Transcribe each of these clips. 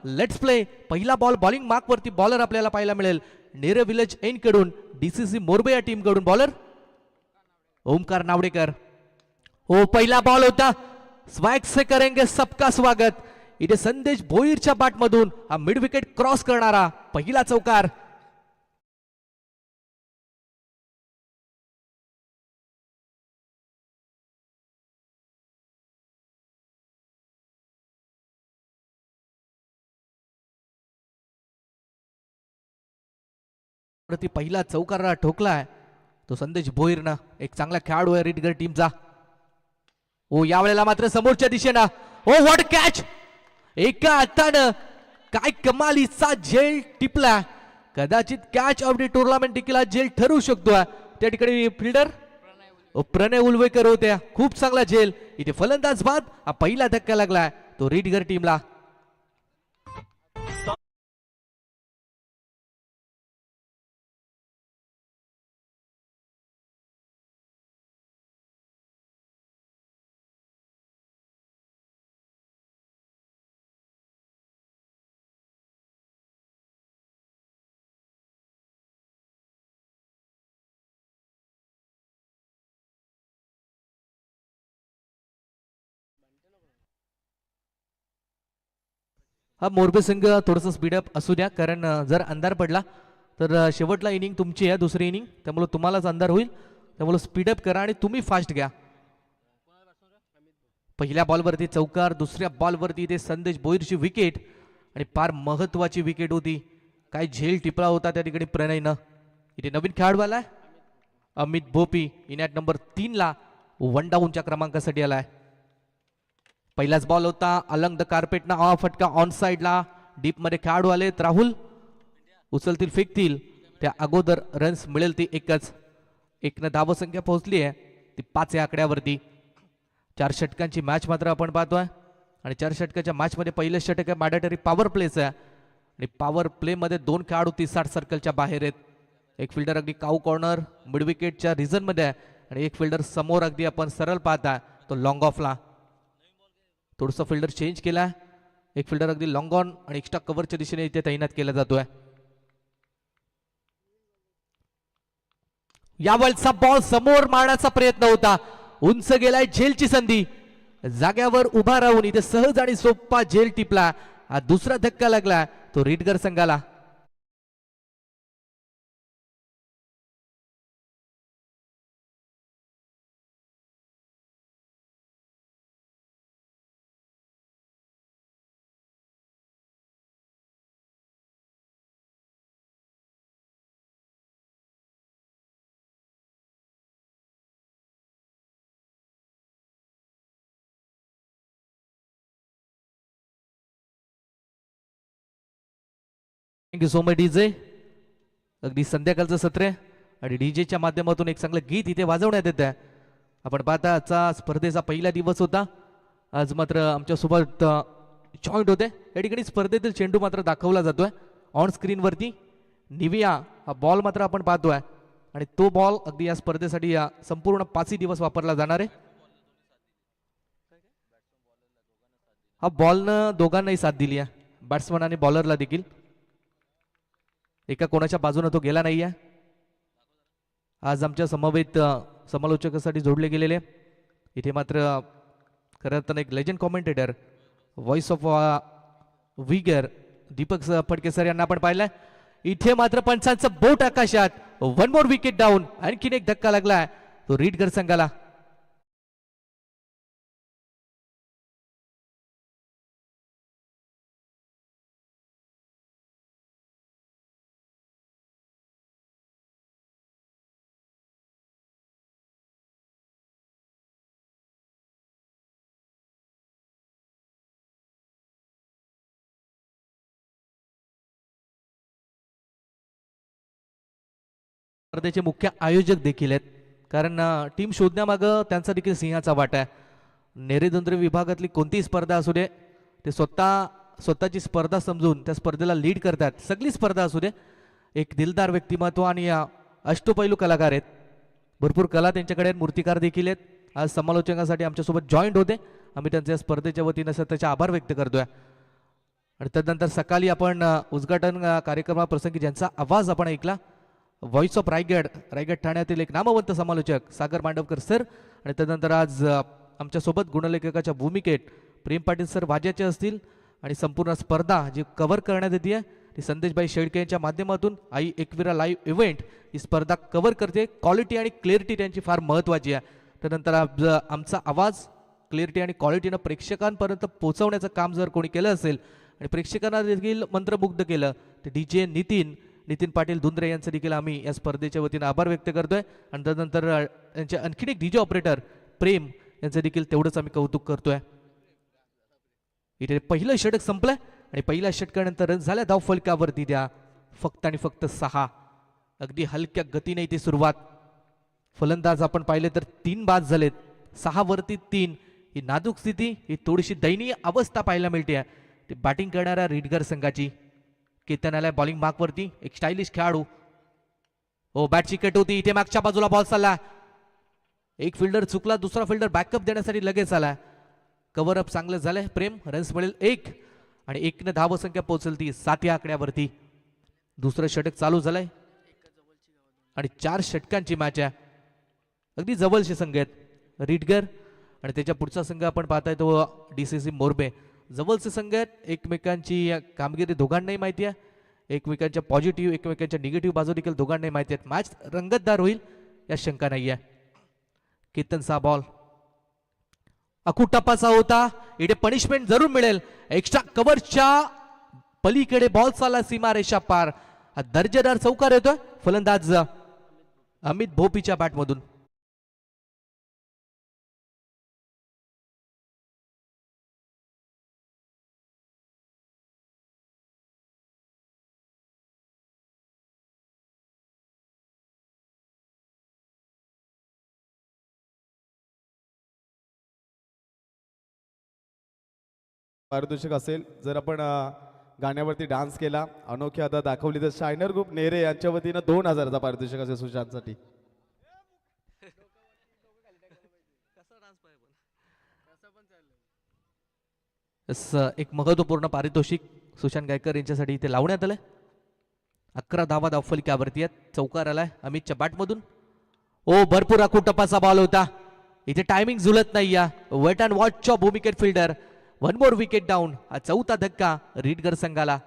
Let's play. पहिला ball bowling mark वरती bowler आपल्याला पाहायला मिळेल नेरे विलेज एन कडून, डीसीसी मोरबे या टीम कडून बॉलर ओमकार नावडेकर. हो पहिला बॉल होता. स्वॅग से करेंगे सबका स्वागत. इथे संदेश भोईरच्या बॅट मधून हा मिड विकेट क्रॉस करणारा पहिला चौकार. पहिला चौकार ठोकलाय तो संदेश भोईरनं. एक चांगला खेळाडू आहे रिडगर टीमचा. ओ यावेळेला मात्र समोरच्या दिशेनं ओ व्हॉट कॅच. एका हातानं काय कमालीचा झेल टिपला. कदाचित कॅच ऑफ द टुर्नामेंट देखील झेल ठरू शकतो. त्या ठिकाणी फिल्डर प्रणय उलवेकर होत्या. खूप चांगला झेल. इथे फलंदाज बाद. हा पहिला धक्का लागला तो रिडगर टीमला. हा मोरबे संघ थोडंसं स्पीडअप असू द्या, कारण जर अंधार पडला तर शेवटला इनिंग तुमची आहे, दुसरी इनिंग, त्यामुळे तुम्हालाच अंधार होईल. त्यामुळे स्पीडअप करा आणि तुम्ही फास्ट घ्या. पहिल्या बॉलवरती चौकार, दुसऱ्या बॉलवरती इथे संदेश भोईरची विकेट आणि फार महत्वाची विकेट होती. काय झेल टिपला होता त्या ठिकाणी प्रणयनं. इथे नवीन खेळाडू आलाय अमित भोपी. इनॅट नंबर 3 ला वन डाऊनच्या क्रमांकासाठी आलाय. पहिलाच बॉल होता अलंग द कार्पेट ना फटका ऑन साइडला. डीप मध्ये खेळाडू आलेत. राहुल उचलतील फेकतील त्या अगोदर रन्स मिळेल ती एकच. एकनं धावसंख्या पोहोचली आहे ती 5 या आकड्यावरती. 4 षटकांची मॅच मात्र आपण पाहतोय आणि 4 षटकाच्या मॅच मध्ये पहिलं षटक आहे मॅडेटरी पॉवर प्लेच आहे आणि पॉवर प्ले मध्ये 2 खेळाडू 30 सर्कलच्या बाहेर आहेत. एक फिल्डर अगदी काऊ कॉर्नर मिड विकेटच्या रिझन मध्ये आहे आणि एक फिल्डर समोर अगदी आपण सरळ पाहता तो लॉंग ऑफला. थोडंसं फिल्डर चेंज केला. एक फिल्डर अगदी लॉंग ऑन आणि एक्स्ट्रा कव्हरच्या दिशेने इथे तैनात केला जातोय. यावेळचा बॉल समोर मारण्याचा प्रयत्न होता. उंच गेलाय. झेलची संधी. जाग्यावर उभा राहून इथे सहज आणि सोपा झेल टिपला. हा दुसरा धक्का लागला तो रिडगर संघाला. Thank you so much DJ. अगदी संध्याकाळचं सत्र आहे आणि डीजेच्या माध्यमातून एक चांगलं गीत इथे वाजवण्यात येत आहे. आपण पाहता आजचा स्पर्धेचा पहिला दिवस होता. आज मात्र आमच्यासोबत जॉईंट होते. या ठिकाणी स्पर्धेतील चेंडू मात्र दाखवला जातोय ऑन स्क्रीनवरती. निविया हा बॉल मात्र आपण पाहतोय आणि तो बॉल अगदी या स्पर्धेसाठी या संपूर्ण 5 दिवस वापरला जाणार आहे. हा बॉलनं दोघांनाही साथ दिली आहे, बॅट्समन आणि बॉलरला देखील. एका कोणाच्या बाजूने तो गेला नाहीये. आज आमच्या समवेत समालोचकासाठी जोडले गेलेले इथे मात्र खरं तर एक लेजंड कॉमेंटेटर व्हॉइस ऑफ विगर दीपक फडके सर यांना आपण पाहिलंय. इथे मात्र पंचांचं बोट आकाशात. 1 मोर विकेट डाऊन. आणखीन एक धक्का लागलाय तो रिडगर संघाला. स्पर्धेचे मुख्य आयोजक देखील आहेत, कारण टीम शोधण्यामागं त्यांचा देखील सिंहाचा वाटा आहे. नेरेदुंद्री विभागातली कोणतीही स्पर्धा असू दे ते स्वतःची स्पर्धा समजून त्या स्पर्धेला लीड करतात. सगळी स्पर्धा असू दे एक दिलदार व्यक्तिमत्व आणि अष्टपैलू कलाकार आहेत. भरपूर कला त्यांच्याकडे आहेत. मूर्तिकार देखील आहेत. आज समालोचनासाठी आमच्यासोबत जॉईंट होते. आम्ही त्यांच्या स्पर्धेच्या वतीनं त्याचे आभार व्यक्त करतोय. आणि त्यानंतर सकाळी आपण उद्घाटन कार्यक्रमाप्रसंगी ज्यांचा आवाज आपण ऐकला, व्हॉइस ऑफ रायगड ठाण्यातील एक नामवंत समालोचक सागर मांडवकर सर, आणि त्यानंतर आज आमच्यासोबत गुणलेखकाच्या भूमिकेत प्रेम पाटील सर वाज्याचे असतील, आणि संपूर्ण स्पर्धा जी कव्हर करण्यात येते ती संदेशभाई शेळके यांच्या माध्यमातून आई एकविरा लाईव्ह इव्हेंट ही स्पर्धा कव्हर करते. क्वालिटी आणि क्लिअरिटी त्यांची फार महत्त्वाची आहे. त्यानंतर आमचा आवाज क्लिअरिटी आणि क्वालिटीनं प्रेक्षकांपर्यंत पोहोचवण्याचं काम जर कोणी केलं असेल आणि प्रेक्षकांना देखील मंत्रमुग्ध केलं ते DJ नितीन पाटील धुंद्रे यांचं देखील आम्ही या स्पर्धेच्या वतीनं आभार व्यक्त करतोय. आणि त्यानंतर त्यांचे आणखीन एक DJ ऑपरेटर प्रेम यांचं देखील तेवढंच आम्ही कौतुक करतोय. इथे पहिलं षटक संपलंय आणि पहिल्या षटकानंतर रन झाल्या धाव फलकावरती द्या फक्त आणि फक्त 6. अगदी हलक्या गतीने इथे सुरुवात. फलंदाज आपण पाहिले तर 3 बाद झालेत, 6 वरती 3. ही नाजूक स्थिती, ही थोडीशी दयनीय अवस्था पाहायला मिळते ती बॅटिंग करणाऱ्या रीडगर संघाची. केतन आलाय बॉलिंग मार्कवरती, एक स्टायलिश खेळाडू. हो, बॅटची कट होती इथे, मागच्या बाजूला बॉल चालला, एक फिल्डर चुकला, दुसरा फिल्डर बॅकअप देण्यासाठी लगेच आला. कव्हर अप चांगलं झालंय प्रेम, रन्स मिळेल 1 आणि 1 धावसंख्या पोहोचेल ती 7 या आकड्यावरती. दुसरं षटक चालू झालंय आणि 4 षटकांची मॅच आहे. अगदी जवळचे संघ आहेत रीडगर आणि त्याच्या पुढचा संघ आपण पाहताय तो DCC मोरबे. जवळचे संघ आहेत, एकमेकांची कामगिरी दोघांनाही माहिती आहे, एकमेकांच्या पॉझिटिव्ह एकमेकांच्या निगेटिव्ह बाजू देखील दोघांनाही माहिती आहेत. मॅच रंगतदार होईल या शंका नाही आहे. केतनचा बॉल अखूट टप्पाचा होता, इथे पनिशमेंट जरूर मिळेल. एक्स्ट्रा कव्हरच्या पलीकडे बॉल चालला सीमारेषा पार. हा दर्जेदार चौकार येतोय फलंदाज अमित भोपीच्या बॅटमधून. पारितोषिक असेल जर आपण गाण्यावरती डान्स केला, अनोखी अदा दाखवली तर शायनर ग्रुप नेरे यांच्या वतीनं 2000चा पारितोषिक असेल सुशांतसाठी. एक महत्वपूर्ण पारितोषिक सुशांत गायकर यांच्यासाठी इथे लावण्यात आलंय. 11 धावा धावफलकावरती आहेत. चौकार आलाय अमितच्या बॅटमधून. ओ, भरपूर अखूट टप्पाचा बॉल होता, इथे टायमिंग झुलत नाही या वेट अँड वॉचच्या भूमिकेत फिल्डर. 1 more wicket down. हा 4था धक्का रीडगर संघाला.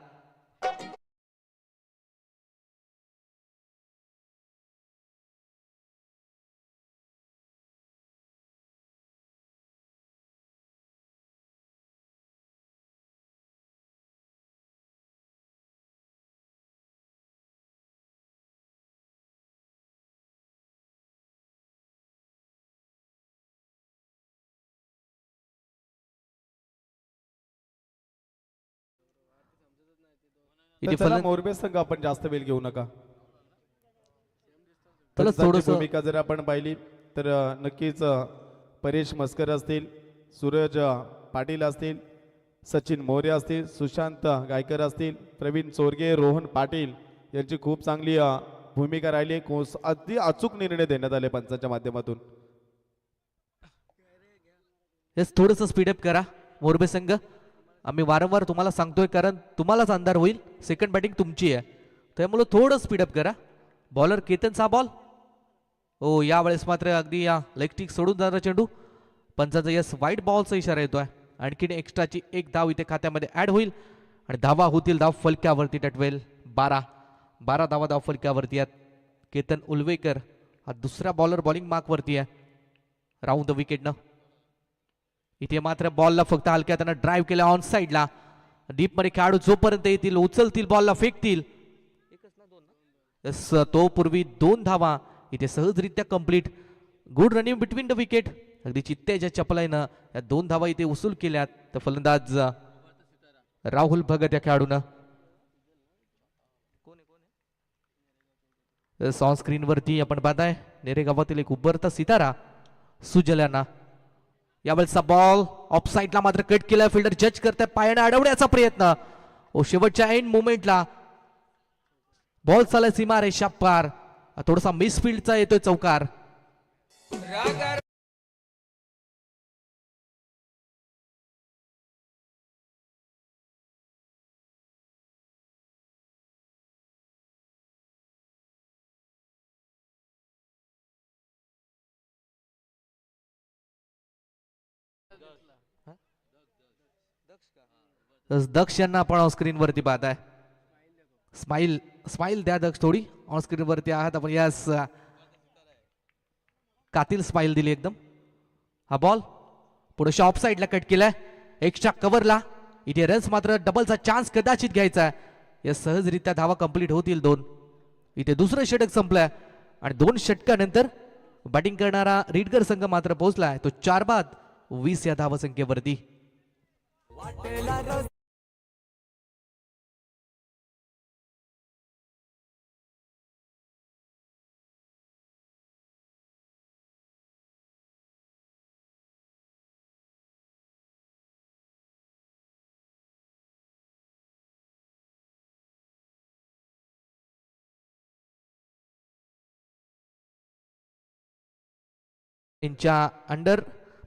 मोरबे संघ आपण जास्त वेळ घेऊ नका. भूमिका जर आपण पाहिली तर नक्कीच परेश मस्कर असतील, सूरज पाटील असतील, सचिन मोरे असतील, सुशांत गायकर असतील, प्रवीण चोरगे, रोहन पाटील यांची खूप चांगली भूमिका राहिली. अगदी अचूक निर्णय देण्यात आले पंचांच्या माध्यमातून. थोडंसं स्पीडअप करा मोरबे संघ. आम्ही वारंवार तुम्हाला सांगतोय कारण तुम्हालाच अंधार होईल, सेकंड बॅटिंग तुमची आहे, त्यामुळे थोडं स्पीडअप करा. बॉलर केतनचा बॉल. हो, यावेळेस मात्र अगदी या लेग स्टिक सोडून जाणारा चेंडू. पंचाचा यस वाईट बॉलचा इशारा येतोय. आणखीन एक्स्ट्राची 1 धाव इथे खात्यामध्ये ऍड होईल आणि धावा होतील धाव फलक्यावरती टटवेल 12 धावा धाव फलक्यावरती आहेत. केतन उलवेकर हा दुसरा बॉलर बॉलिंग मार्कवरती आहे राऊंड द विकेटनं. इथे मात्र बॉलला फक्त हलक्या त्यानं ड्राईव्ह केला ऑन साईडला. डीप मध्ये खेळाडू जोपर्यंत येतील उचलतील बॉलला फेकतील. तो पूर्वी 2 धावा इथे सहजरित्या complete. Good running between the wicket. अगदी चित्त्याच्या चपलाईनं या 2 धावा इथे वसूल केल्यात. तर फलंदाज राहुल भगत या खेळाडूनं ऑन स्क्रीन वरती आपण पाहताय नेरे गावातील एक उभरता सितारा सुजल्याना. यावेळेचा बॉल ऑफ साईडला मात्र कट केला. फिल्डर जज करताय, पायाने अडवण्याचा प्रयत्न. ओ, शेवटच्या एंड मोमेंटला बॉल चालला सीमारेषा पार. थोडासा मिसफिल्डचा येतोय चौकार. दक्ष यांना आपण ऑन स्क्रीन वरती पाहताय. स्माइल स्माइल द्या दक्ष थोडी. ऑन स्क्रीन वरती आहात आपण. यस, कातील स्माइल दिली एकदम. हा बॉल पुढे ऑफ साईडला कट केलाय. एक्स्ट्रा कव्हरला. इथे रन्स मात्र डबलचा चान्स कदाचित घ्यायचा आहे. या सहजरित्या धावा कंप्लीट होतील 2. इथे दुसरं षटक संपलंय आणि 2 षटकानंतर बॅटिंग करणारा रीडगर संघ मात्र पोहोचलाय तो 4 बाद 20 या धावसंख्येवरती. यांच्या अंडर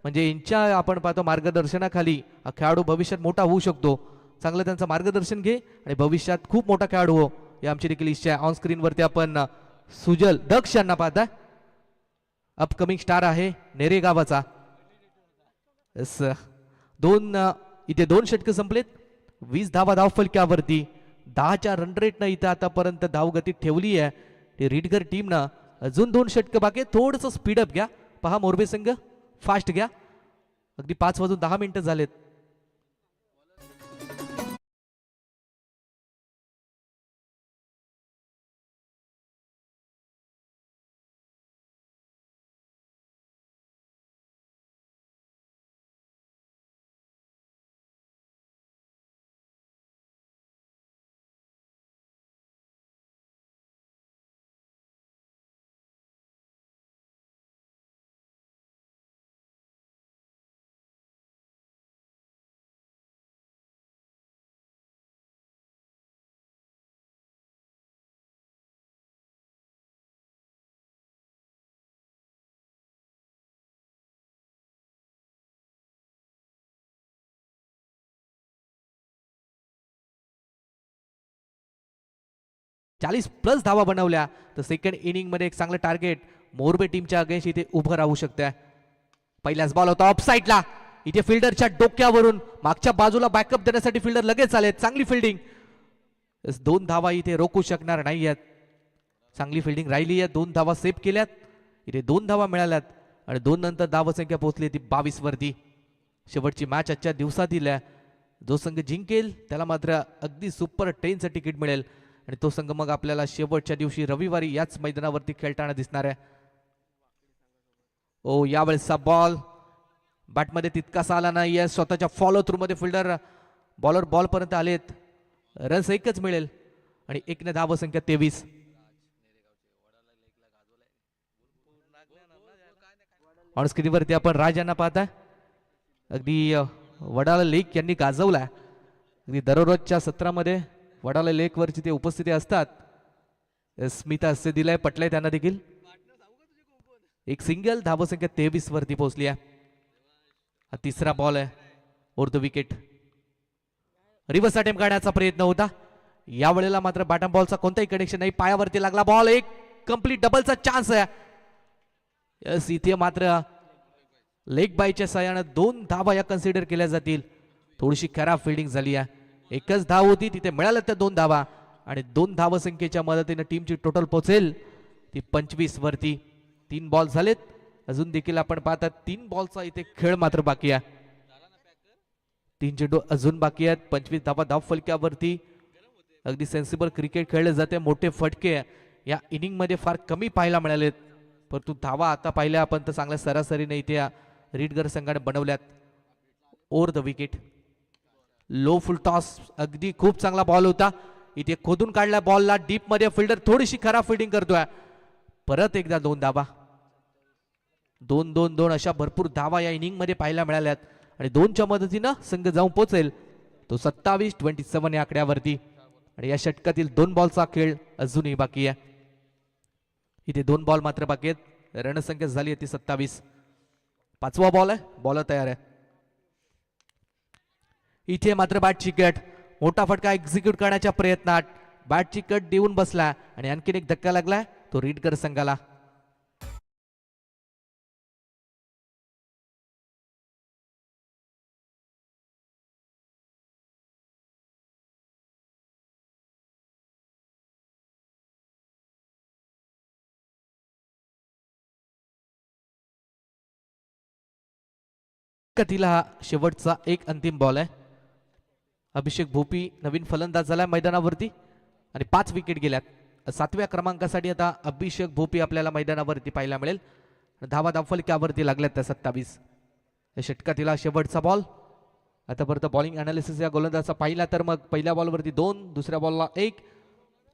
म्हणजे यांच्या आपण पाहतो मार्गदर्शनाखाली हा खेळाडू भविष्यात मोठा होऊ शकतो. चांगलं त्यांचं मार्गदर्शन घे आणि भविष्यात खूप मोठा खेळाडू हो, ही आमची देखील इच्छा आहे. ऑन स्क्रीन वरती आपण सुजल दक्ष यांना पाहता. अपकमिंग स्टार आहे नेरे गावाचा. इथे 2 षटकं संपलेत. 20 धावा धावफलक्यावरती. 10च्या रन रेटनं इथं आतापर्यंत धावगती ठेवली आहे. ते रीडगर टीमनं अजून 2 षटकं बाकी. थोडंसं स्पीडअप घ्या. पहा मोरबे संघ फास्ट घ्या. अगदी 5:10 झालेत. +40 धावा बनवल्या तर सेकंड इनिंग मध्ये एक चांगलं टार्गेट मोरबे टीमच्या अगेन्स्ट इथे उभं राहू शकते. पहिलाच बॉल होता ऑफ साईडला. इथे फिल्डरच्या डोक्यावरून मागच्या बाजूला बॅकअप देण्यासाठी फिल्डर लगेच आले. चांगली फिल्डिंग. 2 धावा इथे रोखू शकणार नाही आहेत. चांगली फिल्डिंग राहिली आहे. 2 धावा सेव्ह केल्यात. इथे 2 धावा मिळाल्यात आणि 2 नंतर धावसंख्या पोहोचली ती 22 वरती. शेवटची मॅच आजच्या दिवसात दिल्या. जो संघ जिंकेल त्याला मात्र अगदी सुपर ट्रेनचं तिकीट मिळेल आणि तो संघ मग आपल्याला शेवटच्या दिवशी रविवारी याच मैदानावरती खेळताना दिसणार आहे. ओ यावेळेसचा बॉल बॅटमध्ये तितकासा आला नाही आहे. स्वतःच्या फॉलो थ्रू मध्ये फिल्डर बॉलर बॉल पर्यंत आलेत. रन्स एकच मिळेल आणि 1 ने धावसंख्या 23. ऑन स्क्रीनवरती आपण राज यांना पाहता. अगदी वडाला लेक यांनी गाजवलाय. अगदी दररोजच्या सत्रामध्ये वडाला लेक वरची ते उपस्थिती असतात. स्मिता असे दिलाय पटलंय त्यांना देखील. एक सिंगल धावसंख्या 23 वरती पोहोचली आहे. हा तिसरा बॉल आहे over the wicket. Reverse attempt करण्याचा प्रयत्न होता. यावेळेला मात्र बॅटम बॉलचा कोणताही कनेक्शन नाही. पायावरती लागला बॉल. एक कंप्लीट डबलचा चान्स आहे. यस, इथे मात्र लेग बायच्या साहाय्याने 2 धावा या कन्सिडर केल्या जातील. थोडीशी खराब फिल्डिंग झाली आहे. एकच धाव होती तिथे मिळाल्या त्या 2 धावा आणि 2 धावसंख्येच्या मदतीने टीमची टोटल पोहोचेल ती 25 वरती. 3 बॉल झालेत. अजून देखील आपण पाहतात 3 बॉलचा इथे खेळ मात्र बाकी आहे. 3 चेंडू अजून बाकी आहेत. 25 धावा धाव फलक्यावरती. अगदी सेन्सिबल क्रिकेट खेळले जाते. मोठे फटके या इनिंग मध्ये फार कमी पाहायला मिळालेत. परंतु धावा आता पाहिल्या आपण तर चांगल्या सरासरीने इथे रीडगर संघाने बनवल्यात. Over the wicket. Low full toss. अगदी खूप चांगला बॉल होता. इथे खोदून काढला बॉलला डीप मध्ये. फिल्डर थोडीशी खराब फिल्डिंग करतोय. परत एकदा 2 धावा. 2-2-2 अशा भरपूर धावा या इनिंग मध्ये पाहायला मिळाल्यात आणि 2च्या मदतीनं संघ जाऊन पोहोचेल तो 27-27 या आकड्यावरती. आणि या षटकातील 2 बॉलचा खेळ अजूनही बाकी आहे. इथे 2 बॉल मात्र बाकी आहेत. रणसंख्या झाली आहे ती 27. 5वा बॉल आहे. बॉलर तयार आहे. इथे मात्र बॅटची कट. मोठा फटका एक्झिक्यूट करण्याच्या प्रयत्नात बॅटची कट देऊन बसला आणि आणखीन एक धक्का लागलाय तो रीडगर संघाला. कथीला हा शेवटचा एक अंतिम बॉल आहे. अभिषेक भोपी नवीन फलंदाज झाला मैदानावरती आणि 5 विकेट गेल्यात. 7व्या क्रमांकासाठी आता अभिषेक भोपी आपल्याला मैदानावरती पाहायला मिळेल. धावा फलकावरती लागल्यात त्या 27. षटकातील शेवटचा बॉल. आतापर्यंत बॉलिंग अनालिसिस या गोलंदाजाचा पाहिला तर मग पहिल्या बॉलवरती 2, दुसऱ्या बॉलला 1,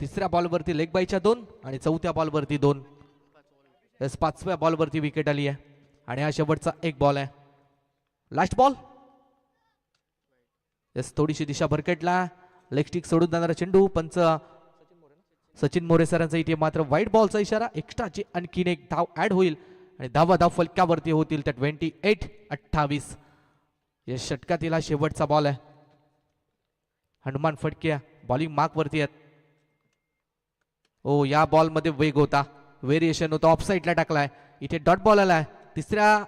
तिसऱ्या बॉलवरती लेग बायच्या 2 आणि चौथ्या बॉलवरती 2. 5व्या बॉलवरती विकेट आली आहे आणि हा शेवटचा एक बॉल आहे. Last ball. थोडीशी दिशा भरकटला. लेग स्टिक सोडून जाणारा चेंडू. पंच सचिन मोरे सरांचा इथे मात्र व्हाईट बॉलचा इशारा. एक्स्ट्राची आणखीन एक धाव ऍड होईल आणि धावा फलकावरती होतील त्या 28-28. या षटकातील हा शेवटचा बॉल आहे. हनुमान फटके बॉलिंग मार्क वरती आहेत. ओ या बॉल मध्ये वेग होता, व्हेरिएशन होता, ऑफ साईडला टाकलाय. इथे डॉट बॉल आलाय. तिसऱ्या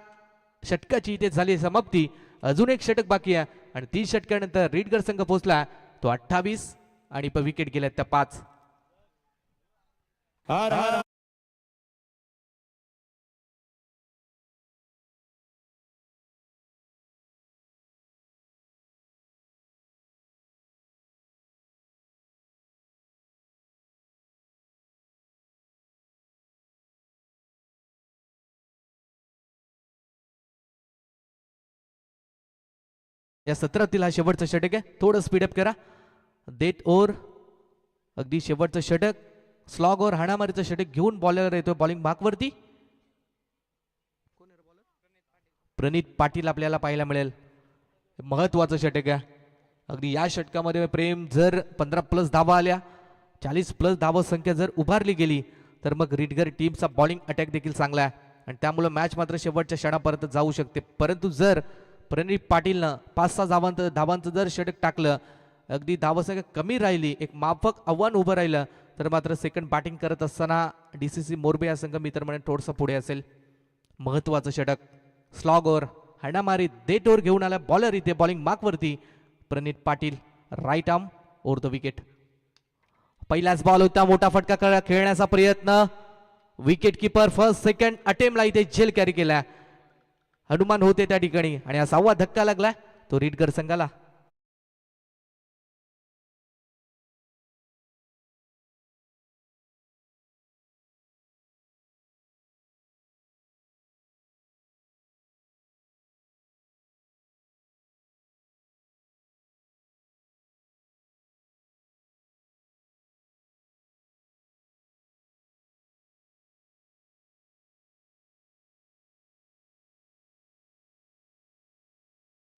षटकाची इथे झाली समाप्ती. अजून एक षटक बाकी आहे आणि 3 षटकानंतर रीडगर संघ पोहोचला तो 28 आणि विकेट गेल्यात त्या 5. या सत्रातील हा शेवटचं षटक आहे. थोडं स्पीडअप करा. डेट ओव्हर अगदी शेवटचं षटक. स्लॉग ओव्हर हाणामारीचं षटक घेऊन बॉलर येतोय बॉलिंग मार्कवरती. प्रणित पाटील आपल्याला पाहायला मिळेल. महत्वाचं षटक आहे. अगदी या षटकामध्ये प्रेम जर 15+ धावा आल्या, 40+ धावा संख्या जर उभारली गेली तर मग रीडगर टीमचा बॉलिंग अटॅक देखील चांगला आहे आणि त्यामुळे मॅच मात्र शेवटच्या क्षणापर्यंत जाऊ शकते. परंतु जर प्रणित पाटीलनं 5-6 धावांचं जर षटक टाकलं, अगदी धावसंख्या कमी राहिली, एक माफक आव्हान उभं राहिलं तर मात्र सेकंड बॅटिंग करत असताना DCC मोरबे या संघ मित्र म्हणून थोडंसं पुढे असेल. महत्वाचं षटक. स्लॉग ओव्हर हाणामारी डेट ओव्हर घेऊन आला बॉलर इथे बॉलिंग मार्कवरती. Pranit Patil right arm over the wicket. पहिलाच बॉल होता, मोठा फटका खेळण्याचा प्रयत्न. विकेट किपर फर्स्ट सेकंड अटेम्प्टला इथे झेल कॅरी केला. हनुमान होते त्या ठिकाणी आणि हा 6वा धक्का लागला तो रीडगर संघाला.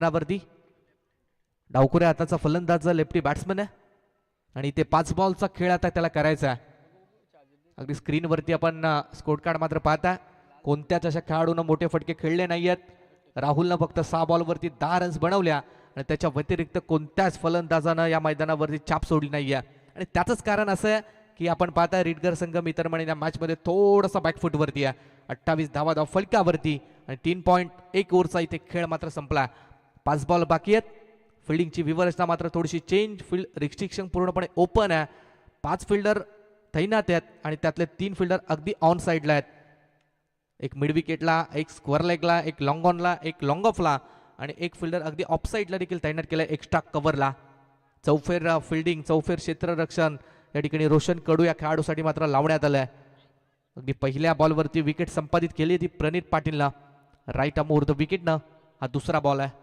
वरती डावखुऱ्या हाताचा फलंदाज लेफ्टी बॅट्समन आहे आणि ते 5 बॉलचा खेळ आता त्याला करायचा आहे. अगदी स्क्रीनवरती आपण स्कोर कार्ड मात्र पाहता. कोणत्याच अशा खेळाडूंना मोठे फटके खेळले नाहीयेत. राहुलनं फक्त 6 बॉलवरती 10 रन्स बनवल्या आणि त्याच्या व्यतिरिक्त कोणत्याच फलंदाजानं या मैदानावरती छाप सोडली नाहीये आणि त्याचंच कारण असं आहे की आपण पाहता रीडगर संघ मित्रमंडळी या मॅचमध्ये थोडासा बॅकफुटवरती आहे. 28 धावा फलकावरती आणि 3.1 ओव्हरचा इथे खेळ मात्र संपला. 5 बॉल बाकी आहेत. फिल्डिंगची व्यवस्था मात्र थोडीशी चेंज. फील्ड रिस्ट्रिक्शन पूर्णपणे ओपन आहे. 5 फिल्डर तैनात आहेत आणि त्यातले 3 फिल्डर अगदी ऑन साईडला आहेत. एक मिड विकेटला, एक स्क्वेअर लेगला, एक लॉंग ऑनला, एक लॉंग ऑफला आणि एक फिल्डर अगदी ऑफ साईडला देखील तैनात केला एक्स्ट्रा कव्हरला. चौफेर फिल्डिंग, चौफेर क्षेत्ररक्षण या ठिकाणी रोशन कडू या खेळाडूसाठी मात्र लावण्यात आलंय. अगदी पहिल्या बॉलवरती विकेट संपादित केली ती प्रणित पाटीलनं राईट आर्म ओव्हर द विकेटनं. हा दुसरा बॉल आहे.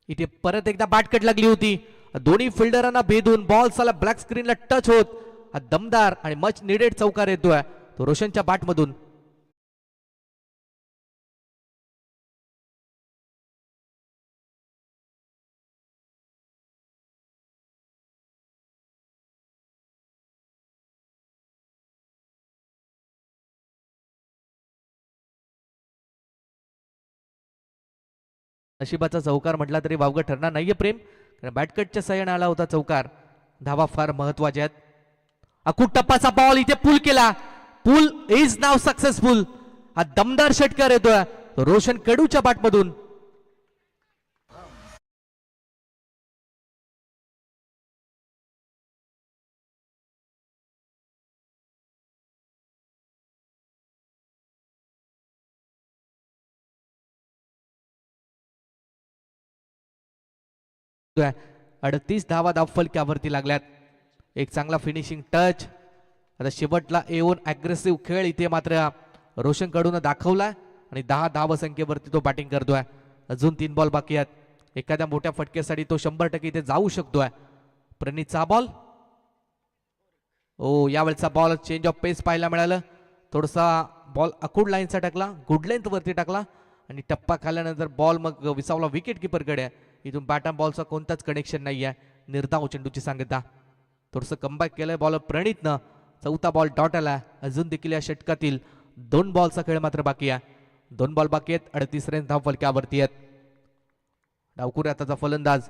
इथे परत एकदा बॅटकट लागली होती. दोन्ही फिल्डरांना भेदून बॉल साला ब्लॅक स्क्रीनला टच होत हा दमदार आणि मच निडेड चौकार येतोय तो रोशनच्या बॅटमधून. नशिबाचा चौकार म्हटला तरी वावगं ठरणार नाहीये प्रेम, कारण बॅटकटच्या सहाय्याने आला होता चौकार. धावा फार महत्वाच्या आहेत. अकुट टप्पाचा बॉल इथे पूल केला. पूल इज नाव सक्सेसफुल. हा दमदार षटकार येतोय रोशन कडूच्या बॅटमधून. शकतोय. 38 धावा धावफलक्यावरती लागल्यात. एक चांगला फिनिशिंग टच. आता शेवटला येऊन ॲग्रेसिव्ह खेळ इथे मात्र रोशन कडून दाखवलाय आणि 10 धावसंख्येवरती तो बॅटिंग करतोय. अजून 3 बॉल बाकी आहेत. एखाद्या मोठ्या फटक्यासाठी तो 100% इथे जाऊ शकतोय. प्रणीतचा बॉल. ओ यावेळचा बॉल चेंज ऑफ पेस पाहायला मिळालं. थोडासा बॉल अकूड लाईनचा टाकला, गुड लेंथ वरती टाकला आणि टप्पा खाल्यानंतर बॉल मग विसावला विकेट किपरकडे. इथून बॅट अँड बॉलचा कोणताच कनेक्शन नाही आहे. निर्धाव चेंडूची सांगता. थोडंसं कमबॅक केलंय बॉलर प्रणीतनं. चौथा बॉल डॉट आला. अजून देखील या षटकातील 2 बॉलचा खेळ मात्र बाकी आहे. 2 बॉल बाकी आहेत. 38 रन धाव फलक्यावरती आहेत. डावखुरी आताचा फलंदाज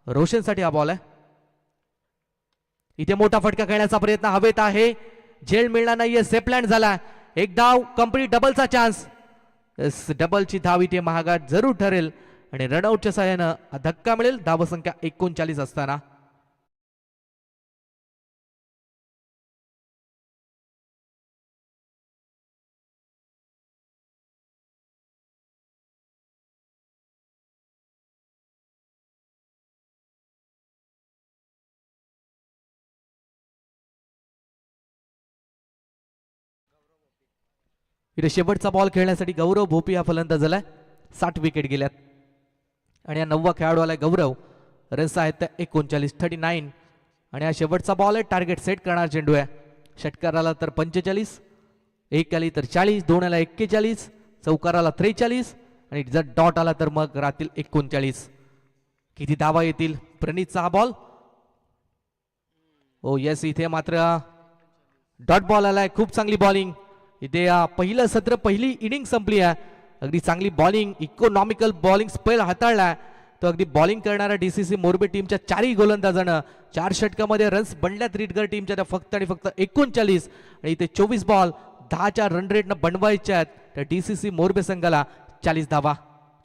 रोशनसाठी हा बॉल आहे. इथे मोठा फटका खेळण्याचा प्रयत्न हवेत आहे. झेल मिळणार नाहीये. सेफलँड झाला. एक धाव कंप्लीट. डबलचा चान्स. डबलची धाव इथे महागात जरूर ठरेल आणि रनआउटच्या साहाय्यानं धक्का मिळेल. धावसंख्या 39 असताना इथे शेवटचा बॉल खेळण्यासाठी गौरव भोपी हा फलंदाज झालाय. 60 विकेट गेल्यात आणि हा 9वा खेळाडू आलाय गौरव. रन्स आहेत त्या 39 आणि हा शेवटचा बॉल आहे. टार्गेट सेट करणार चेंडू आहे. षटकार आला तर 45, एक आली तर 40, 2 आला 41, चौकार आला 43 आणि जर डॉट आला तर मग राहतील 39. किती धावा येतील? प्रणीतचा हा बॉल. ओ येस, इथे मात्र डॉट बॉल आलाय. खूप चांगली बॉलिंग इथे. पहिलं सत्र, पहिली इनिंग संपली आहे. अगदी चांगली बॉलिंग, इकॉनॉमिकल बॉलिंग स्पेल हाताळला. तो अगदी बॉलिंग करणाऱ्या डीसीसी मोरबी टीमच्या 4ही गोलंदाजानं 4 षटकामध्ये रन्स बनल्यात रीडगर टीमच्या त्या फक्त आणि फक्त 39 आणि इथे 24 बॉल 10च्या रन रेटनं बनवायच्या आहेत त्या डीसीसी मोरबी संघाला 40 धावा.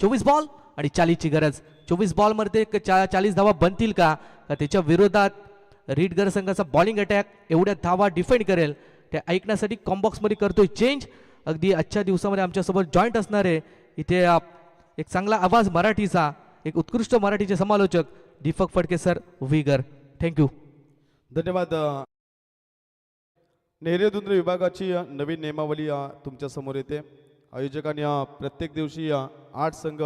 24 बॉल आणि 40ची गरज. 24 बॉलमध्ये 40 धावा बनतील का त्याच्या विरोधात रीडगर संघाचा बॉलिंग अटॅक एवढ्या धावा डिफेंड करेल ते ऐकण्यासाठी कॉम्बॉक्समध्ये करतोय चेंज. अगदी आजच्या दिवसामध्ये आमच्यासोबत जॉईंट असणार आहे इथे एक चांगला आवाज मराठीचा, एक उत्कृष्ट मराठीचे समालोचक Deepak Phadke sir vigour. Thank you. धन्यवाद. नेरेदुंद्र विभागाची नवीन नियमावली तुमच्या समोर येते. आयोजकांनी प्रत्येक दिवशी 8 संघ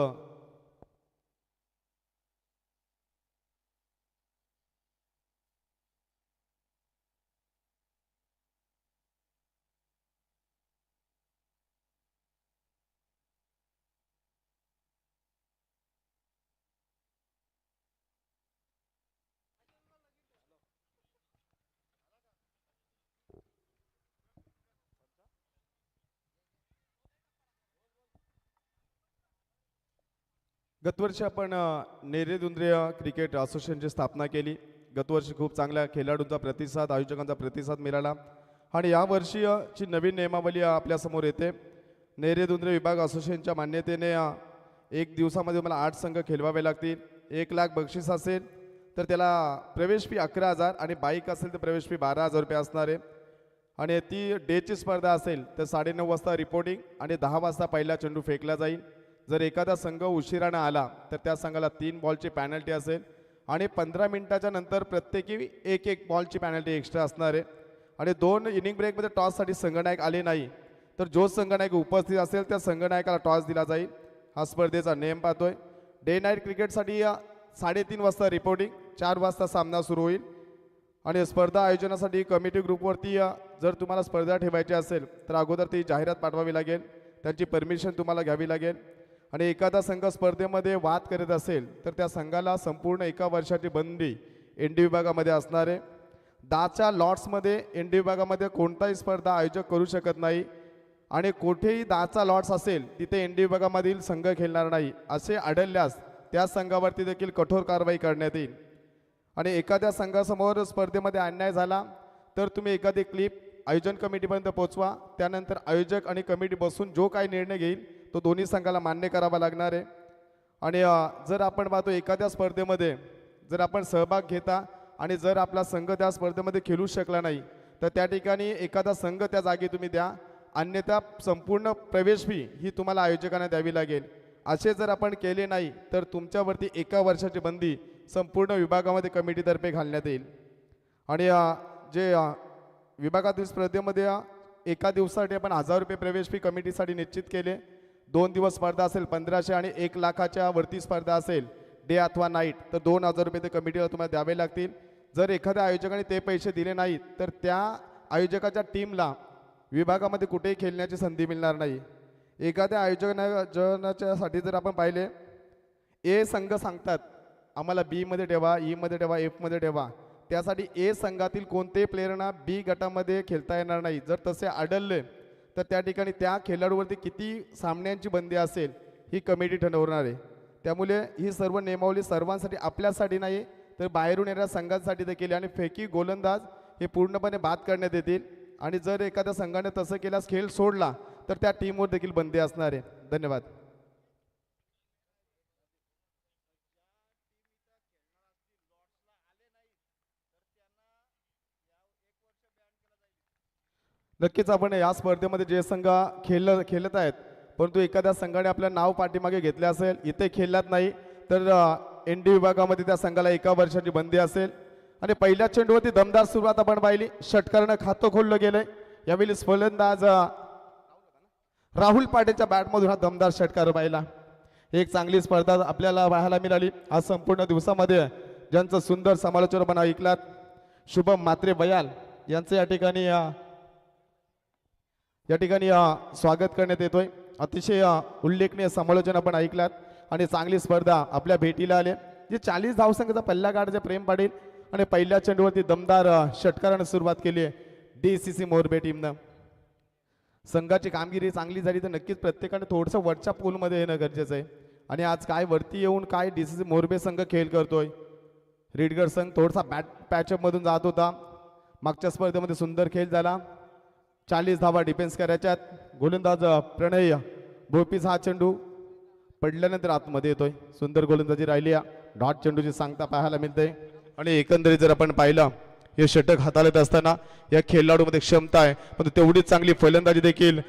गतवर्षी आपण नेरेदुंद्रे क्रिकेट असोसिएशनची स्थापना केली. गतवर्षी खूप चांगल्या खेळाडूंचा प्रतिसाद, आयोजकांचा प्रतिसाद मिळाला आणि यावर्षीची नवीन नियमावली आपल्यासमोर येते. नेरेदुंद्रे विभाग असोसिएशनच्या मान्यतेने 1 दिवसामध्ये मला 8 संघ खेळवावे लागतील. 1 लाख बक्षीस असेल तर त्याला प्रवेश फी 11,000 आणि बाईक असेल तर प्रवेश फी 12,000 रुपये असणार आहे. आणि ती डेची स्पर्धा असेल तर 9:30 वाजता रिपोर्टिंग आणि 10 वाजता पहिला चेंडू फेकला जाईल. जर एखादा संघ उशिरानं आला तर त्या संघाला 3 बॉलची पॅनल्टी असेल आणि 15 मिनिटाच्या नंतर प्रत्येकी 1 बॉलची पॅनल्टी एक्स्ट्रा असणार आहे. आणि 2 इनिंग ब्रेकमध्ये टॉससाठी संघनायक आले नाही तर जो संघनायक उपस्थित असेल त्या संघनायकाला टॉस दिला जाईल. हा स्पर्धेचा नियम पाहतोय. डे नाईट क्रिकेटसाठी 3:30 वाजता रिपोर्टिंग, 4 वाजता सामना सुरू होईल. आणि स्पर्धा आयोजनासाठी कमिटी ग्रुपवरती जर तुम्हाला स्पर्धा ठेवायची असेल तर अगोदर ती जाहिरात पाठवावी लागेल, त्यांची परमिशन तुम्हाला घ्यावी लागेल. आणि एखादा संघ स्पर्धेमध्ये वाद करत असेल तर त्या संघाला संपूर्ण 1 वर्षाची बंदी एनडी विभागामध्ये असणार आहे. 10च्या लॉट्समध्ये एनडी विभागामध्ये कोणताही स्पर्धा आयोजक करू शकत नाही आणि कुठेही 10चा लॉट्स असेल तिथे एनडी विभागामधील संघ खेळणार नाही असे आढळल्यास त्या संघावरती देखील कठोर कारवाई करण्यात येईल. आणि एखाद्या संघासमोर स्पर्धेमध्ये अन्याय झाला तर तुम्ही एखादी क्लिप आयोजन कमिटीपर्यंत पोहोचवा. त्यानंतर आयोजक आणि कमिटी बसून जो काही निर्णय घेईल तो दोन्ही संघाला मान्य करावा लागणार आहे. आणि जर आपण पाहतो एखाद्या स्पर्धेमध्ये जर आपण सहभाग घेता आणि जर आपला संघ त्या स्पर्धेमध्ये खेळू शकला नाही तर त्या ठिकाणी एखादा संघ त्या जागी तुम्ही द्या, अन्यथा संपूर्ण प्रवेश फी ही तुम्हाला आयोजकांना द्यावी लागेल. असे जर आपण केले नाही तर तुमच्यावरती 1 वर्षाची बंदी संपूर्ण विभागामध्ये कमिटीतर्फे घालण्यात येईल. आणि जे विभागातील स्पर्धेमध्ये एका दिवसासाठी आपण 1000 रुपये प्रवेश फी कमिटीसाठी निश्चित केले. 2 दिवस स्पर्धा असेल 1500 आणि 1 लाखाच्या वरती स्पर्धा असेल डे अथवा नाईट तर 2000 रुपये ते कमिटीला तुम्हाला द्यावे लागतील. जर एखाद्या आयोजकाने ते पैसे दिले नाहीत तर त्या आयोजकाच्या टीमला विभागामध्ये कुठेही खेळण्याची संधी मिळणार नाही. एखाद्या आयोजनाच्यासाठी जर आपण पाहिले ए संघ सांगतात आम्हाला बी मध्ये ठेवा, ई मध्ये ठेवा, एफ मध्ये ठेवा, त्यासाठी ए संघातील कोणतेही प्लेयरना बी गटामध्ये खेळता येणार नाही. जर तसे आढळले तर त्या ठिकाणी त्या खेळाडूवरती किती सामन्यांची बंदी असेल ही कमिटी ठरवणार आहे. त्यामुळे ही सर्व नियमावली सर्वांसाठी आपल्यासाठी नाही तर बाहेरून येणाऱ्या संघांसाठी देखील आणि फेकी गोलंदाज हे पूर्णपणे बाद करण्यात येतील. आणि जर एखाद्या संघाने तसं केल्यास खेळ सोडला तर त्या टीमवर देखील बंदी असणार आहे. धन्यवाद. नक्कीच आपण या स्पर्धेमध्ये जे संघ खेळत आहेत परंतु एखाद्या संघाने आपलं नाव पाठीमागे घेतले असेल इथे खेळलात नाही तर एनडी विभागामध्ये त्या संघाला 1 वर्षाची बंदी असेल. आणि पहिल्या चेंडूवरती दमदार सुरुवात आपण पाहिली. षटकारानं खातं खोललं गेलंय. यावेळी फलंदाज राहुल पाटेच्या बॅटमधून हा दमदार षटकार पाहिला. एक चांगली स्पर्धा आपल्याला पाहायला मिळाली. आज संपूर्ण दिवसामध्ये ज्यांचं सुंदर समालोचन आपण ऐकलात शुभम मात्रे बयाल यांचं या ठिकाणी स्वागत करण्यात येतोय. अतिशय उल्लेखनीय समालोचन आपण ऐकलात आणि चांगली स्पर्धा आपल्या भेटीला आले. जे 40 धावसंख्येचा पल्ला गाठायचे प्रेम पाटील आणि पहिल्या चेंडूवरती दमदार षटकाराने सुरुवात केली आहे DCC मोरबे टीमनं. संघाची कामगिरी चांगली झाली तर नक्कीच प्रत्येकाने थोडंसं वरच्या पूलमध्ये येणं गरजेचं आहे. आणि आज काय वरती येऊन काय DCC मोरबे संघ खेळ करतोय. रेडगड संघ थोडासा पॅचअप मधून जात होता. मागच्या स्पर्धेमध्ये सुंदर खेळ झाला. 40 धावा डिफेन्स करायच्यात. गोलंदाज प्रणय भोपीस हा चेंडू पडल्यानंतर आतमध्ये येतोय. सुंदर गोलंदाजी राहिली. डॉट चेंडूची सांगता पाहायला मिळते. आणि एकंदरीत जर आपण पाहिलं हे षटक हाताळत असताना या खेळाडूमध्ये क्षमता आहे पण तेवढीच चांगली फलंदाजी देखील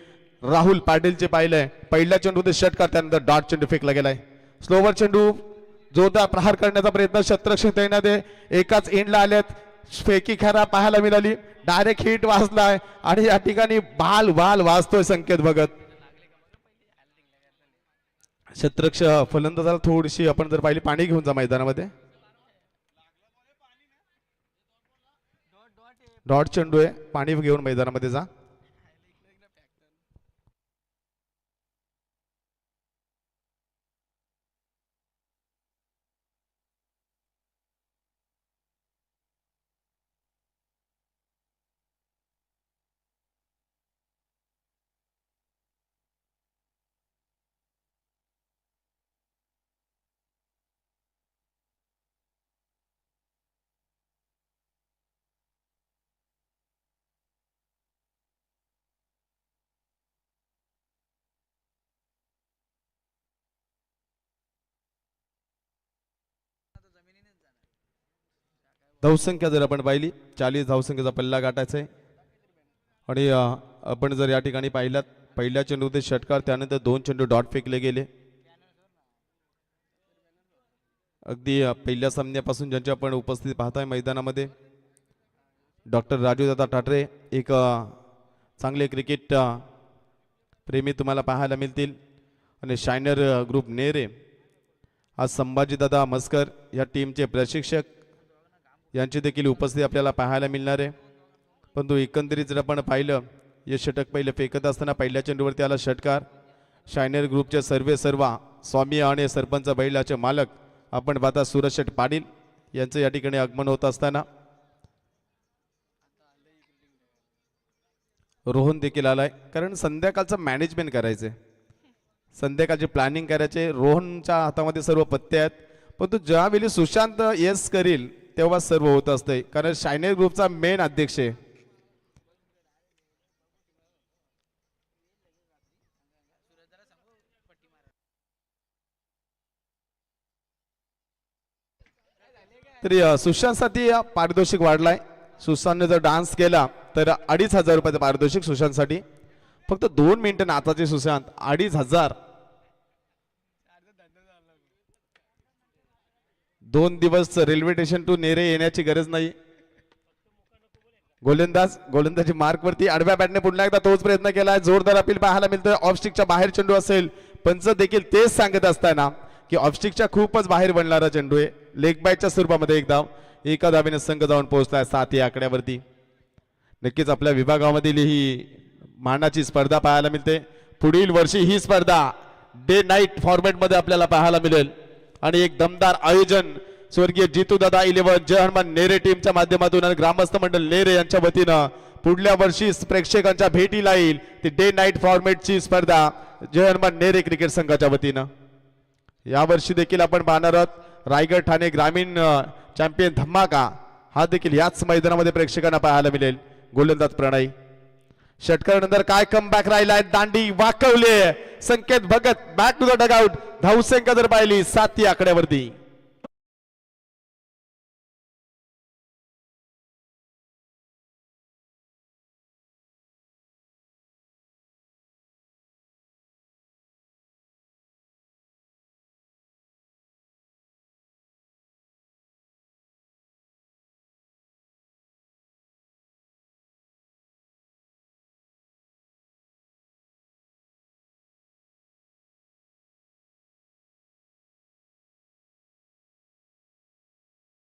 राहुल पाटीलचे पाहिलंय. पहिल्या चेंडूमध्ये षटकार त्यानंतर डॉट चेंडू फेकला गेलाय. स्लोवर चेंडू जोरदार प्रहार करण्याचा प्रयत्न शतरक्षक तैनात एकाच एंडला आल्यात. फेकी खरा पाहायला मिळाली. डायरेक्ट हिट वाजलाय आणि या ठिकाणी बाल वाजतोय संकेत बघत. शतरक्षक फलंदाजाला थोडीशी आपण जर पाहिली पाणी घेऊन जा मैदानामध्ये. डॉट चेंडू आहे पाणी घेऊन मैदानामध्ये जा. धावसंख्या जर आपण पाहिली 40 धावसंख्येचा पल्ला गाठायचा आहे. आणि आपण जर या ठिकाणी पाहिलात पहिल्या चेंडूमध्ये षटकार त्यानंतर 2 चेंडू डॉट फेकले गेले. अगदी पहिल्या सामन्यापासून ज्यांची आपण उपस्थिती पाहताय मैदानामध्ये डॉक्टर राजूदादा ठाकरे एक चांगले क्रिकेट प्रेमी तुम्हाला पाहायला मिळतील. आणि शायनर ग्रुप नेरे आज संभाजीदादा मस्कर या टीमचे प्रशिक्षक यांची देखील उपस्थिती आपल्याला पाहायला मिळणार आहे. परंतु एकंदरीत जर आपण पाहिलं हे षटक पहिले फेकत असताना पहिल्या चेंडूवरती आला षटकार. शायनर ग्रुपचे सर्व स्वामी आणि सरपंच बैलाचे मालक आपण पाहता सूरज शेठ पाटील यांचं या ठिकाणी आगमन होत असताना रोहन देखील आलाय. कारण संध्याकाळचं मॅनेजमेंट करायचे संध्याकाळचे प्लॅनिंग करायचे. रोहनच्या हातामध्ये सर्व पत्ते आहेत. परंतु ज्यावेळी सुशांत येस करील तेव्हा सर्व होत असते कारण शायनर ग्रुपचा मेन अध्यक्ष आहे. तरी सुशांतसाठी पारितोषिक वाढलाय. सुशांतने जर डान्स केला तर 2500 रुपयाचं पारितोषिक सुशांतसाठी. फक्त 2 मिनिटं नाचाचे सुशांत 2500. 2 दिवस रेल्वे स्टेशन टू नेरे येण्याची गरज नाही. गोलंदाजी मार्क वरती आडव्या बॅटने पुन्हा एकदा तोच प्रयत्न केलाय. जोरदार अपील पाहायला मिळतोय. ऑफस्टिकच्या बाहेर चेंडू असेल. पंच देखील तेच सांगत असताना की ऑफस्टिकच्या खूपच बाहेर बनणारा चेंडू आहे. लेग बायच्या स्वरूपामध्ये एक धाव. एका धावेने संघ जाऊन पोहोचलाय 7 या आकड्यावरती. नक्कीच आपल्या विभागामधील ही मानाची स्पर्धा पाहायला मिळते. पुढील वर्षी ही स्पर्धा डे नाईट फॉर्मॅट मध्ये आपल्याला पाहायला मिळेल आणि एक दमदार आयोजन स्वर्गीय जितू दादा 11 जय हनुमान नेरे टीमच्या माध्यमातून आणि ग्रामस्थ मंडळ नेरे यांच्या वतीनं पुढल्या वर्षी प्रेक्षकांच्या भेटीला येईल ती डे नाईट फॉर्मॅटची स्पर्धा जय हनुमान नेरे क्रिकेट संघाच्या वतीनं. यावर्षी देखील आपण पाहणार आहोत रायगड ठाणे ग्रामीण चॅम्पियन धमाका हा देखील याच मैदानामध्ये प्रेक्षकांना पाहायला मिळेल. गोलंदाज प्रणय षटकारानंतर काय कमबॅक राहिलाय. दांडी वाकवले. Sanket Bhagat back to the dugout. धावसंख्या जर पाहिली 7 या आकड्यावरती.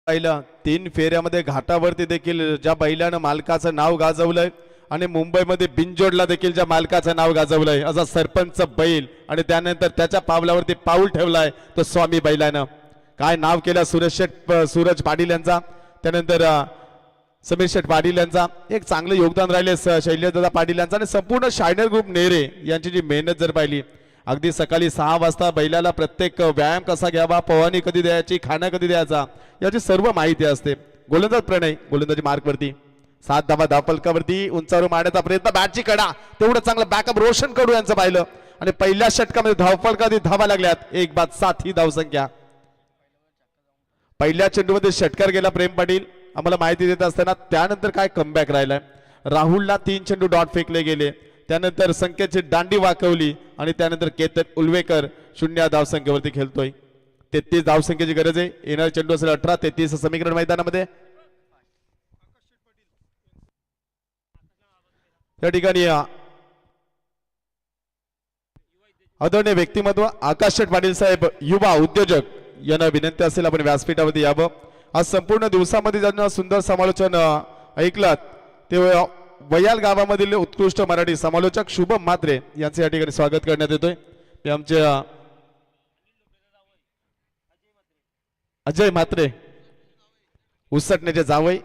पहिला 3 फेऱ्यामध्ये घाटावरती देखील ज्या बैलानं मालकाचं नाव गाजवलंय आणि मुंबईमध्ये बिनजोडला देखील ज्या मालकाचं नाव गाजवलंय असा सरपंच बैल आणि त्यानंतर त्याच्या पावलावरती पाऊल ठेवलाय तो स्वामी बैलानं. काय नाव केलं सूरज पाटील यांचा. त्यानंतर समीर शेठ पाटील यांचा एक चांगलं योगदान राहिले. शैलेशदादा पाटील यांचा आणि संपूर्ण शायनर ग्रुप नेरे यांची जी मेहनत जर पाहिली. अगदी सकाळी 6 वाजता बैलाला प्रत्येक व्यायाम कसा घ्यावा, पवानी कधी द्यायची, खाणं कधी द्यायचा याची सर्व माहिती असते. गोलंदाज प्रणय गोलंदाजी मार्कवरती 7 धावा धावफलकावरती उंचावर मारण्याचा प्रयत्न. बॅटची कडा तेवढं चांगलं बॅकअप रोशन कडू यांचं पाहिलं आणि पहिल्या षटकामध्ये धावफलकावरती धावा लागल्यात. 1-7 ही धावसंख्या. पहिल्या चेंडूमध्ये षटकार गेला प्रेम पाटील आम्हाला माहिती देत असताना. त्यानंतर काय कमबॅक राहिलाय. राहुलला 3 चेंडू डॉट फेकले गेले. त्यानंतर संकेतची दांडी वाकवली आणि त्यानंतर केतन उल्वेकर 0 धावसंख्येवरती खेळतोय. 33 धावसंख्येची गरज आहे. येणार चेंडू असेल 18-33 समीकरण मैदानामध्ये. त्या ठिकाणी आदरणीय व्यक्तिमत्व आकाश शेठ पाटील साहेब युवा उद्योजक यांना विनंती असेल आपण व्यासपीठावरती यावं. आज संपूर्ण दिवसामध्ये ज्यांना सुंदर समालोचन ऐकलात ते वयाल गावामधील उत्कृष्ट मराठी समालोचक शुभम म्हात्रे यांचे या ठिकाणी स्वागत करण्यात येतोय. ते आमचे अजय म्हात्रे उसटण्याचे जावई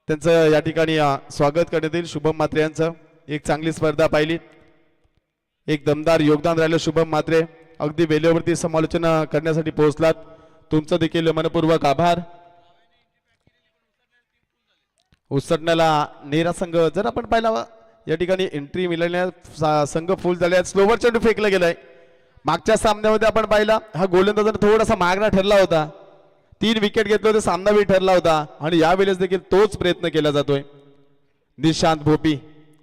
त्यांचं या ठिकाणी स्वागत करण्यात येईल. शुभम म्हात्रे यांचं एक चांगली स्पर्धा पाहिली. एक दमदार योगदान राहिलं शुभम म्हात्रे. अगदी वेळेवरती समालोचन करण्यासाठी पोहोचलात. तुमचं देखील मनपूर्वक आभार. उसटण्याला नेरा संघ जर आपण पाहिला या ठिकाणी एंट्री मिळाल्या संघ फुल झाले. स्लोवर चेंडू फेकला गेलाय. मागच्या सामन्यामध्ये आपण पाहिला हा गोलंदाजाने थोडासा मागणा ठरला होता. 3 विकेट घेतले होते. सामना बी ठरला होता आणि यावेळेस देखील तोच प्रयत्न केला जातोय. निशांत भोपी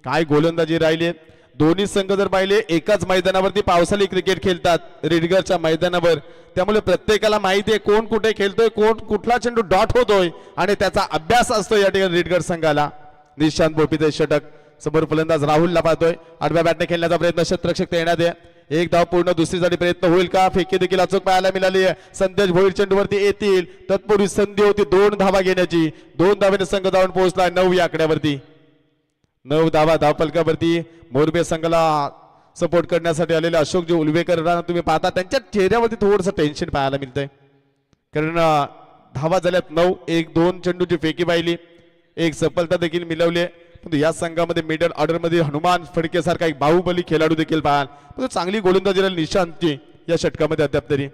काय गोलंदाजी राहिली. दोन्ही संघ जर पाहिले एकाच मैदानावरती पावसाळी क्रिकेट खेळतात रेडगरच्या मैदानावर. त्यामुळे प्रत्येकाला माहिती आहे कोण कुठे खेळतोय, कोण कुठला चेंडू डॉट होतोय आणि त्याचा अभ्यास असतो या ठिकाणी रेडगर संघाला. निशांत भोपीचे षटक. समोर फलंदाज राहुलला पाहतोय. आडव्या बॅटने खेळण्याचा प्रयत्न क्षेत्ररक्षक येण्यात आहे. एक धाव पूर्ण. दुसरीसाठी प्रयत्न होईल का. फेकी देखील अचूक पाहायला मिळाली आहे. संदेश भोईर चेंडूवरती येतील. तत्पूर्वी संधी होती 2 धावा घेण्याची. 2 धावेने संघ जाऊन पोहोचला 9 या आकड्यावरती. 9 धावा धावफलकावरती. मोरबे संघाला सपोर्ट करण्यासाठी आलेले अशोकजी उल्वेकर तुम्ही पाहता त्यांच्या चेहऱ्यावरती थोडंसं टेन्शन पाहायला मिळतंय. कारण धावा झाल्यात 9. 1-2 चेंडूची फेकी पाहिली. एक सफलता देखील मिळवली. परंतु या संघामध्ये मिडल ऑर्डर मध्ये हनुमान फडके सारखा एक बाहुबली खेळाडू देखील पाहाल. परंतु चांगली गोलंदाजी निशांतची या षटकामध्ये अद्याप तरी.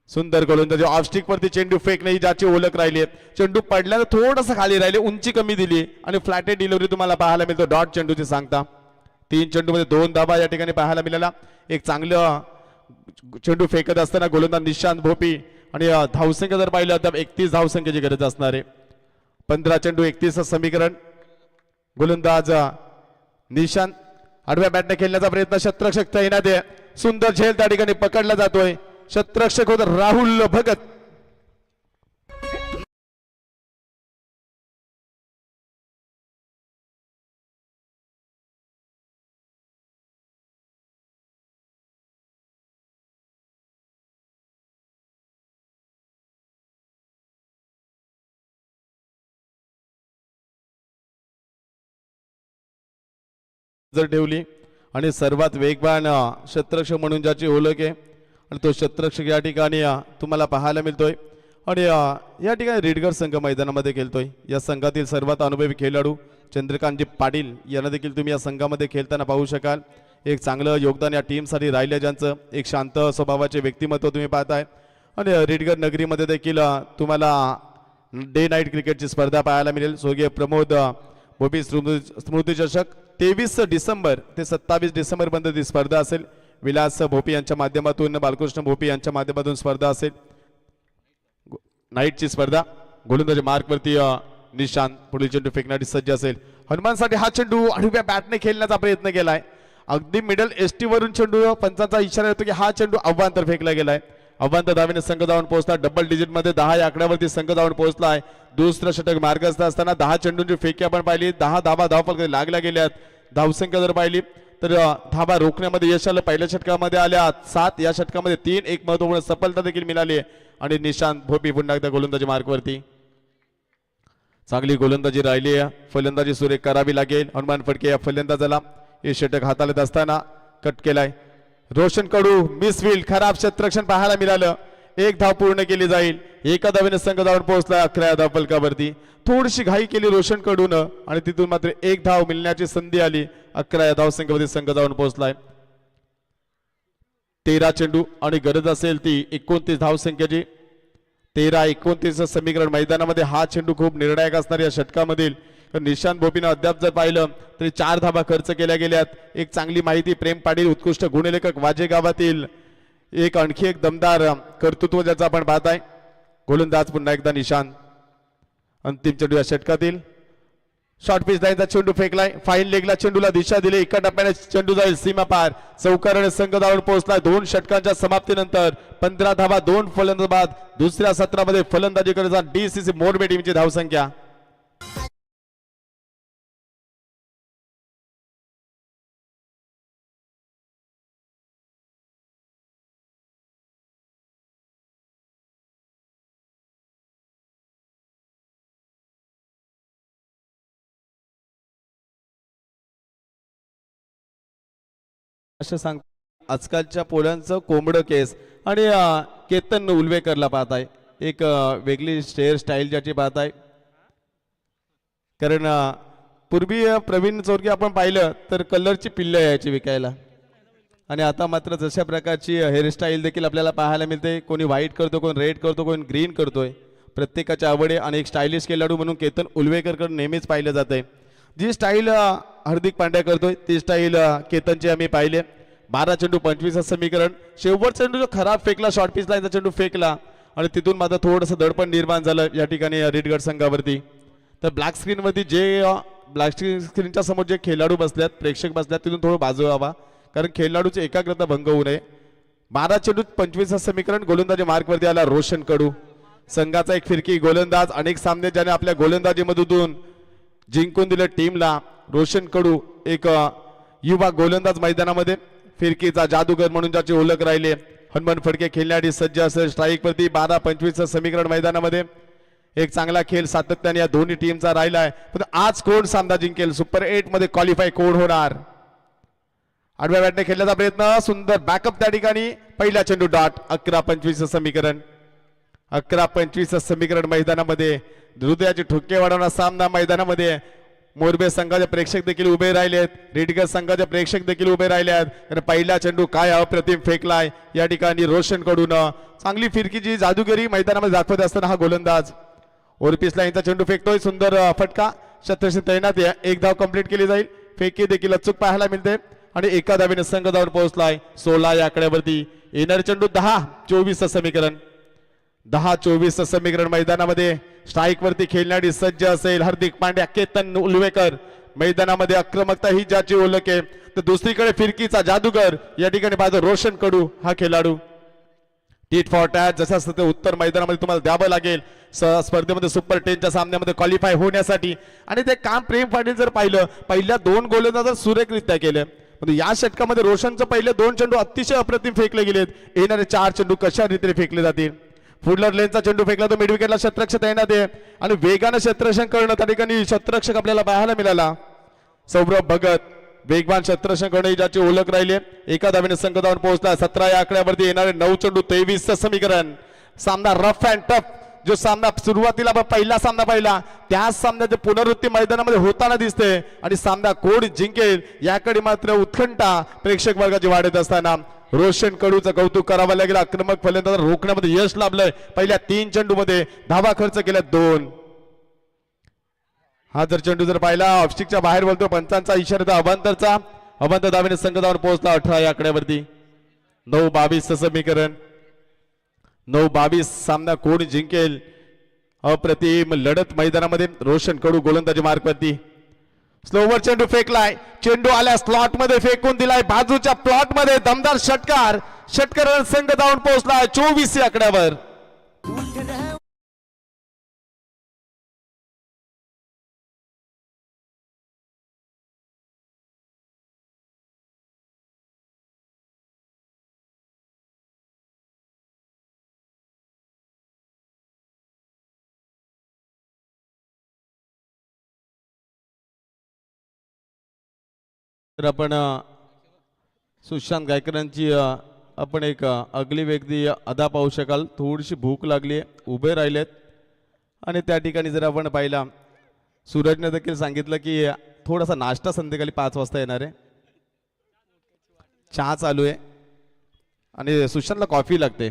सुंदर गोलंदाजी. ऑफस्टिक वरती चेंडू फेकणे ही ज्याची ओळख राहिली. चेंडू पडल्यानं थोडंसं खाली राहिले. उंची कमी दिली आणि फ्लॅटेड डिलिव्हरी तुम्हाला पाहायला मिळतो डॉट चेंडूची सांगता. 3 चेंडूमध्ये 2 धावा या ठिकाणी पाहायला मिळाला. एक चांगलं चेंडू फेकत असताना गोलंदाज निशांत भोपी आणि धावसंख्या जर पाहिलं तर 31 धावसंख्येची गरज असणार आहे. 15 चेंडू 31 समीकरण. गोलंदाज निशांत आडव्या बॅटने खेळण्याचा प्रयत्न क्षेत्ररक्षक तैनात आहे. सुंदर झेल त्या ठिकाणी पकडला जातोय. क्षेत्ररक्षक होत राहुल भगत. जर ठेवली आणि सर्वात वेगवान क्षेत्ररक्षक म्हणून ज्याची ओळख आहे आणि तो क्षेत्ररक्षक या ठिकाणी तुम्हाला पाहायला मिळतोय. आणि या ठिकाणी रेडगड संघ मैदानामध्ये खेळतोय. या संघातील सर्वात अनुभवी खेळाडू चंद्रकांतजी पाटील यांना देखील तुम्ही या संघामध्ये खेळताना पाहू शकाल. एक चांगलं योगदान या टीमसाठी राहिलं, ज्यांचं एक शांत स्वभावाचे व्यक्तिमत्व तुम्ही पाहताय. आणि रेडगड नगरीमध्ये देखील तुम्हाला डे नाईट क्रिकेटची स्पर्धा पाहायला मिळेल. स्वर्गीय प्रमोद भोपी स्मृती चषक 23 डिसेंबर ते 27 डिसेंबर पर्यंत ती स्पर्धा असेल. विलास भोपी यांच्या माध्यमातून, बालकृष्ण भोपी यांच्या माध्यमातून स्पर्धा असेल. नाईटची स्पर्धा. गोलंदाजी मार्कवरती निशांत पुढील चेंडू फेकण्यासाठी सज्ज असेल. हनुमानसाठी हा चेंडू आडव्या बॅटने खेळण्याचा प्रयत्न केलाय. अगदी मिडल एसटी वरून चेंडू, पंचांचा इशारा येतो की हा चेंडू अव्वांतर फेकला गेलाय. अव्वांतर धावेने संघ जाऊन पोहोचला. डबल डिजिट मध्ये 10 या आकड्यावरती संघ जाऊन पोहोचलाय. दुसरं षटक मार्गस्थ असताना 10 चेंडूंची फेकी आपण पाहिली. 10 धावा धावफलकात लागल्या गेल्यात. धावसंख्या जर पाहिली तर धावा रोखण्यामध्ये यश आलं. पहिल्या षटकामध्ये आल्या 7, या षटकामध्ये 3. एक महत्वपूर्ण सफलता देखील मिळाली. आणि निशांत भोपी पुन्हा एकदा गोलंदाजी मार्कवरती. चांगली गोलंदाजी राहिली आहे. फलंदाजी सुरेख करावी लागेल. हनुमान फडके या फलंदाजाला हे षटक हाताळत असताना कट केलाय. रोशन कडू मिसफिल्ड, खराब क्षेत्ररक्षण पाहायला मिळालं. एक धाव पूर्ण केली जाईल. एका धावेने संघ धावून पोहोचला 11 धाव फलकावरती. थोडीशी घाई केली रोशन कडून आणि तिथून मात्र एक धाव मिळण्याची संधी आली. 11 धाव संख्येवरती संघ जाऊन पोहोचलाय. 13 चेंडू आणि गरज असेल ती 29 धाव संख्येची. 13-29 समीकरण मैदानामध्ये हा चेंडू खूप निर्णायक असणार या षटकामधील. निशांत भोपीनं अद्याप जर पाहिलं तरी 4 धावा खर्च केल्या गेल्यात. एक चांगली माहिती प्रेम पाटील, उत्कृष्ट गुणलेखक वाजे गावातील एक आणखी एक दमदार कर्तृत्व ज्याचं आपण पाहताय. गोलंदाज पुन्हा एकदा निशांत. अंतिम चेंडू या षटकातील. शॉर्ट पिच लाईनचा चेंडू फेकलाय. फाईन लेगला चेंडूला दिशा दिली. एका टप्प्याने चेंडू जाईल सीमा पार. चौकाराने संघ धावून पोहोचलाय. 2 षटकांच्या समाप्तीनंतर 15 धावा 2 फलंदाज बाद. दुसऱ्या सत्रामध्ये फलंदाजी करत डीसीसी मोरबे टीमची धावसंख्या. असं सांग आजकालच्या पोलांचं कोंबडं केस आणि केतन उलवेकरला पाहताय. एक वेगळी हेअर स्टाईल ज्याची पाहताय. कारण पूर्वी प्रवीण चोरगे आपण पाहिलं तर कलरची पिल्लं यायची विकायला. आणि आता मात्र जशा प्रकारची हेअरस्टाईल देखील आपल्याला पाहायला मिळते. कोणी व्हाईट करतो, कोणी रेड करतो, कोणी ग्रीन करतोय. प्रत्येकाची आवड आहे. आणि एक स्टायलिश खेळाडू म्हणून केतन उलवेकरकडे नेहमीच पाहिलं जाते. जी स्टाईल हार्दिक पांड्या करतोय ती स्टाईल केतनची आम्ही पाहिले. 12 चेंडू 25 समीकरण. शेवटचा चेंडू जो खराब फेकला, शॉर्ट पिच लाईनचा चेंडू फेकला आणि तिथून मात्र थोडंसं दडपण निर्माण झालं या ठिकाणी रेडगड संघावरती. तर ब्लॅक स्क्रीनवरती जे ब्लॅक स्क्रीनच्या समोर जे खेळाडू बसल्यात, प्रेक्षक बसल्यात, तिथून थोडं बाजू व्हावा कारण खेळाडूची एकाग्रता भंग होऊ नये. 12 चेंडू 25 समीकरण. गोलंदाजी मार्कवरती आला रोशन कडू. संघाचा एक फिरकी गोलंदाज. अनेक सामने ज्याने आपल्या गोलंदाजीमधून जिंकून दिले टीमला. रोशन कडू एक युवा गोलंदाज मैदानामध्ये फिरकीचा जादूगर म्हणून ज्याची ओळख राहिली. हनुमान फडके खेळण्यासाठी सज्ज असेल. स्ट्राईक वरती 12-25 समीकरण मैदानामध्ये. एक चांगला खेळ सातत्याने या दोन्ही टीमचा राहिलाय. पण आज कोण सामना जिंकेल, सुपर 8 मध्ये क्वालिफाय कोण होणार. आडव्या बॅटने खेळण्याचा प्रयत्न, सुंदर बॅकअप त्या ठिकाणी. पहिला चेंडू डॉट. 11-25 समीकरण. 11-25 समीकरण मैदानामध्ये हृदयाचे ठोके वाढवणारा सामना मैदानामध्ये. मोरबे संघाचे प्रेक्षक देखील उभे राहिलेत. रेडगड संघाचे प्रेक्षक देखील उभे राहिले आहेत. पहिला चेंडू काय अप्रतिम फेकलाय या ठिकाणी रोशन कडून. चांगली फिरकीची जादूगिरी मैदानामध्ये दाखवत असताना हा गोलंदाज ओरपीस लाईनचा चेंडू फेकतोय. सुंदर फटका. शतरशी तैनात. एक धाव कंप्लीट केली जाईल. फेकी देखील अचूक पाहायला मिळते आणि एका धावेने संघ धावून पोहोचलाय 16 या आकड्यावरती. येणारे चेंडू 10-24 समीकरण. 10-24 समीकरण मैदानामध्ये. स्ट्राईक वरती खेळण्यासाठी सज्ज असेल हार्दिक पांड्या. केतन उलवेकर मैदानामध्ये. आक्रमकता ही ज्याची ओळख आहे. तर दुसरीकडे फिरकीचा जादूगर या ठिकाणी पाहतो रोशन कडू हा खेळाडू. टीट फॉर टॅट जसं असतं ते उत्तर मैदानामध्ये तुम्हाला द्यावं लागेल स्पर्धेमध्ये सुपर 10च्या सामन्यामध्ये क्वालिफाय होण्यासाठी. आणि ते काम प्रेम पाटील जर पाहिलं पहिल्या 2 गोलंदाज सुरेखरित्या केले, पण या षटकामध्ये रोशनचं पहिले 2 चेंडू अतिशय अप्रतिम फेकले गेलेत. येणारे 4 चेंडू कशा रीतीने फेकले जातील. फुडलर लेनचा चेंडू फेकला तो मिड विकेटला क्षेत्ररक्षक तैनात आहे आणि वेगानं क्षेत्ररक्षण करणं त्या ठिकाणी क्षेत्ररक्षक आपल्याला पाहायला मिळाला. सौरभ भगत वेगवान क्षेत्ररक्षण करणे ज्याची ओळख राहिली. एका धावेने संघ धावून पोहोचला. 17 या आकड्यावरती येणारे 9 चेंडू 23चं समीकरण. सामना रफ अँड टफ जो सामना सुरुवातीला पहिला सामना पाहिला त्याच सामन्याची पुनरावृत्ती मैदानामध्ये होताना दिसते आणि सामना कोण जिंकेल याकडे मात्र उत्कंठा प्रेक्षक वर्गाची वाढत असताना रोशन कडूचं कौतुक करावं लागेल. आक्रमक फलंदाज रोखण्यामध्ये यश लाभलंय. पहिल्या 3 चेंडू मध्ये धावा खर्च केल्या 2. हा जर चेंडू जर पाहिला ऑफस्टिकच्या बाहेर बोलतो पंचांचा इशारा अवांतरचा. अवांतर धावेने संघ धावून पोहोचला 18 या आकड्यावरती. 9-22 समीकरण. 9-22 सामना कोण जिंकेल अप्रतिम लढत मैदानामध्ये. रोशन कडू गोलंदाजी मार्कवरती. स्लोवर चेंडू फेकलाय. चेंडू आल्या स्लॉट मध्ये फेकून दिलाय बाजूच्या प्लॉट मध्ये. दमदार षटकार. षटकार संघ धावून पोहोचला 24 या आकड्यावर. तर आपण सुशांत गायकरांची आपण एक अगली व्यक्ती अदा पाहू शकाल. थोडीशी भूक लागली उभे राहिलेत आणि त्या ठिकाणी जर आपण पाहिला सूरजने देखील सांगितलं की थोडासा नाश्ता संध्याकाळी 5 वाजता येणार आहे. चहा चालू आहे आणि सुशांतला कॉफी लागते.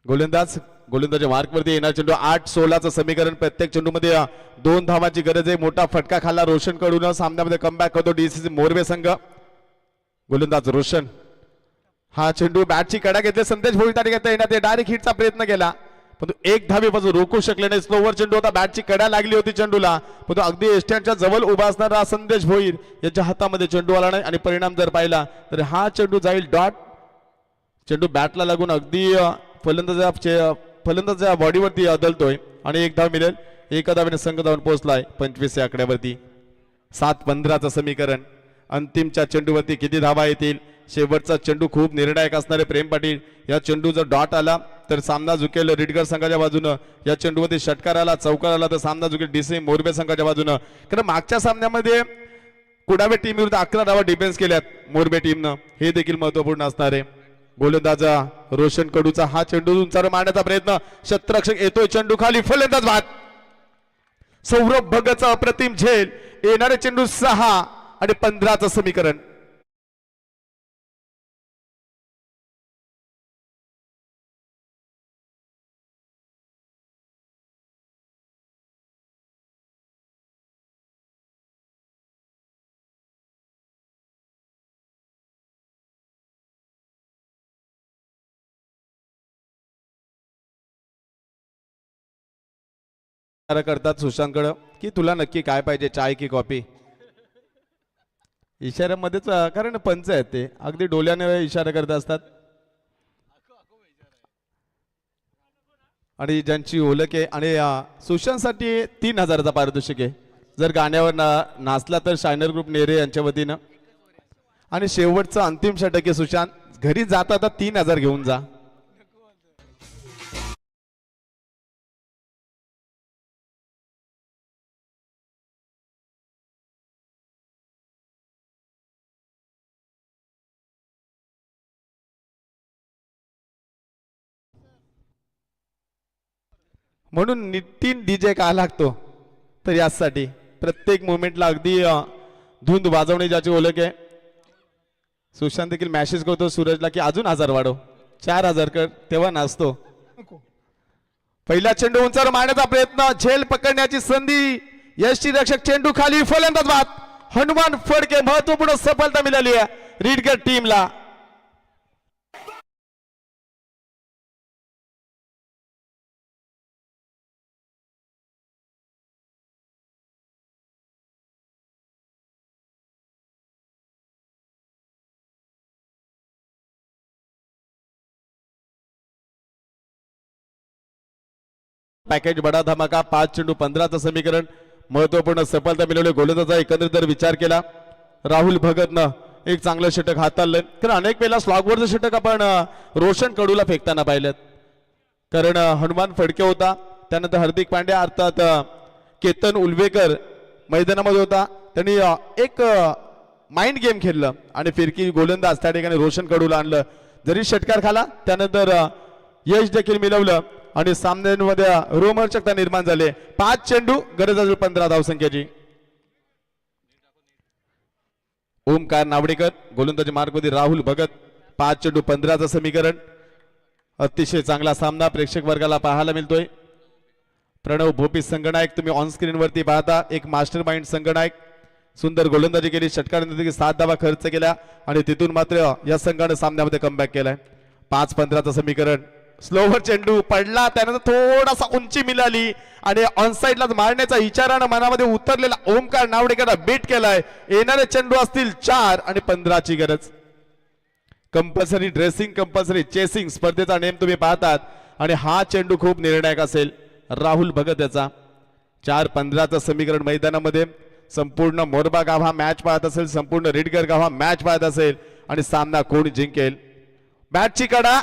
गोलंदाज मार्कवरती येणार चेंडू 8-16चं समीकरण. प्रत्येक चेंडूमध्ये 2 धावांची गरज आहे. मोठा फटका खाल्ला रोशन कडून. सामन्यामध्ये कमबॅक होतो डीसीसी मोरबे संघ. गोलंदाज रोशन हा चेंडू बॅटची कडा घेतले. संदेश भोईर त्या ठिकाणी येणार डायरेक्ट हिटचा प्रयत्न केला पण एक धावेपासून रोखू शकले नाही. स्लोवर चेंडू होता. बॅटची कडा लागली होती चेंडूला पण तो अगदी एस्टँडच्या जवळ उभा असणारा संदेश भोईर याच्या हातामध्ये चेंडू आला नाही आणि परिणाम जर पाहिला तर हा चेंडू जाईल डॉट. चेंडू बॅटला लागून अगदी फलंदाजाच्या बॉडीवरती आदळतोय आणि एक धाव मिळेल. एका धावेने संघ धावून पोहोचलाय 25 या आकड्यावरती. 7-15चं समीकरण. अंतिमच्या चेंडूवरती किती धावा येतील. शेवटचा चेंडू खूप निर्णायक असणारे प्रेम पाटील. या चेंडू जर डॉट आला तर सामना झुकेल रिडगर संघाच्या बाजूनं. या चेंडूवरती षटकार आला चौकार आला तर सामना झुकेल डीसी मोरबे संघाच्या बाजूनं. कारण मागच्या सामन्यामध्ये कुडावे टीम विरुद्ध 11 धावा डिफेन्स केल्यात मोरबे टीमनं. हे देखील महत्वपूर्ण असणार आहे. गोलंदाजा रोशन कडूचा हा चेंडू उंचावर मारण्याचा प्रयत्न. क्षेत्ररक्षक येतोय चेंडू खाली. फलंदाज बाद. सौरभ भगतचा अप्रतिम झेल. येणारे चेंडू 6 आणि 15चं समीकरण. करतात सुशांतकडं की तुला नक्की काय पाहिजे चाय की कॉफी. इशाऱ्यामध्येच कारण पंच आहेत ते अगदी डोल्याने इशारा करत असतात आणि ज्यांची ओळख आहे. आणि सुशांतसाठी 3000चा पारितोषिक आहे. जर गाण्यावर नाचला तर शायनर ग्रुप नेरे यांच्या वतीनं. आणि शेवटचं अंतिम षटक आहे सुशांत. घरी जाता आता 3000 घेऊन जा. म्हणून नितीन डीजे का लागतो तर यासाठी प्रत्येक मुवमेंटला अगदी धुंद वाजवणे ज्याची ओळख आहे. सुशांत देखील मेसेज करतो सूरजला की अजून 1000 वाढव 4000 कर तेव्हा नाचतो. पहिला चेंडू उंचावर मारण्याचा प्रयत्न. झेल पकडण्याची संधी. यष्टी रक्षक चेंडू खाली. फलंदाज बाद. हनुमान फडके महत्वपूर्ण सफलता मिळाली आहे रीडगर टीमला. पॅकेज बडा धमाका 5 चेंडू 15चं समीकरण महत्वपूर्ण सफलता मिळवली. गोलंदाजा एकंदरीत जर विचार केला राहुल भगतनं एक चांगलं षटक हाताळलं. तर अनेक वेळेला स्लॉगवरचं षटक आपण रोशन कडूला फेकताना पाहिलं, कारण हनुमान फडके होता, त्यानंतर हार्दिक पांड्या अर्थात केतन उल्वेकर मैदानामध्ये होता. त्यांनी एक माइंड गेम खेळलं आणि फिरकी गोलंदाज त्या ठिकाणी रोशन कडूला आणलं. जरी षटकार खाला त्यानंतर यश देखील मिळवलं आणि सामन्यांमध्ये रोमांचकता निर्माण झाले. 5 चेंडू गरज असेल 15 धावसंख्येची. ओमकार नावडेकर गोलंदाजी मार्गमध्ये राहुल भगत 5 चेंडू 15चं समीकरण. अतिशय चांगला सामना प्रेक्षक वर्गाला पाहायला मिळतोय. प्रणव भोपी संगनायक तुम्ही ऑन स्क्रीन वरती पाहता, एक मास्टर माइंड संगनायक सुंदर गोलंदाजी केली. षटकारानंतर 7 धावा खर्च केल्या आणि तिथून मात्र या संघाने सामन्यामध्ये कमबॅक केलाय. 5-15चं समीकरण. स्लोवर चेंडू पडला, त्यानंतर थोडासा उंची मिळाली आणि ऑनसाइडलाच मारण्याचा विचारानं मनामध्ये उतरलेला ओमकार नावडेकर बीट केलाय. येणारे चेंडू असतील 4 आणि 15ची गरज. कंपल्सरी ड्रेसिंग, कंपल्सरी चेसिंग स्पर्धेचा नेम तुम्ही पाहतात आणि हा चेंडू खूप निर्णायक असेल. राहुल भगत याचा 4-15चं समीकरण. मैदानामध्ये संपूर्ण मोरबा गाव हा मॅच पाहत असेल, संपूर्ण रेडगर गाव हा मॅच पाहत असेल आणि सामना कोण जिंकेल. बॅटची कडा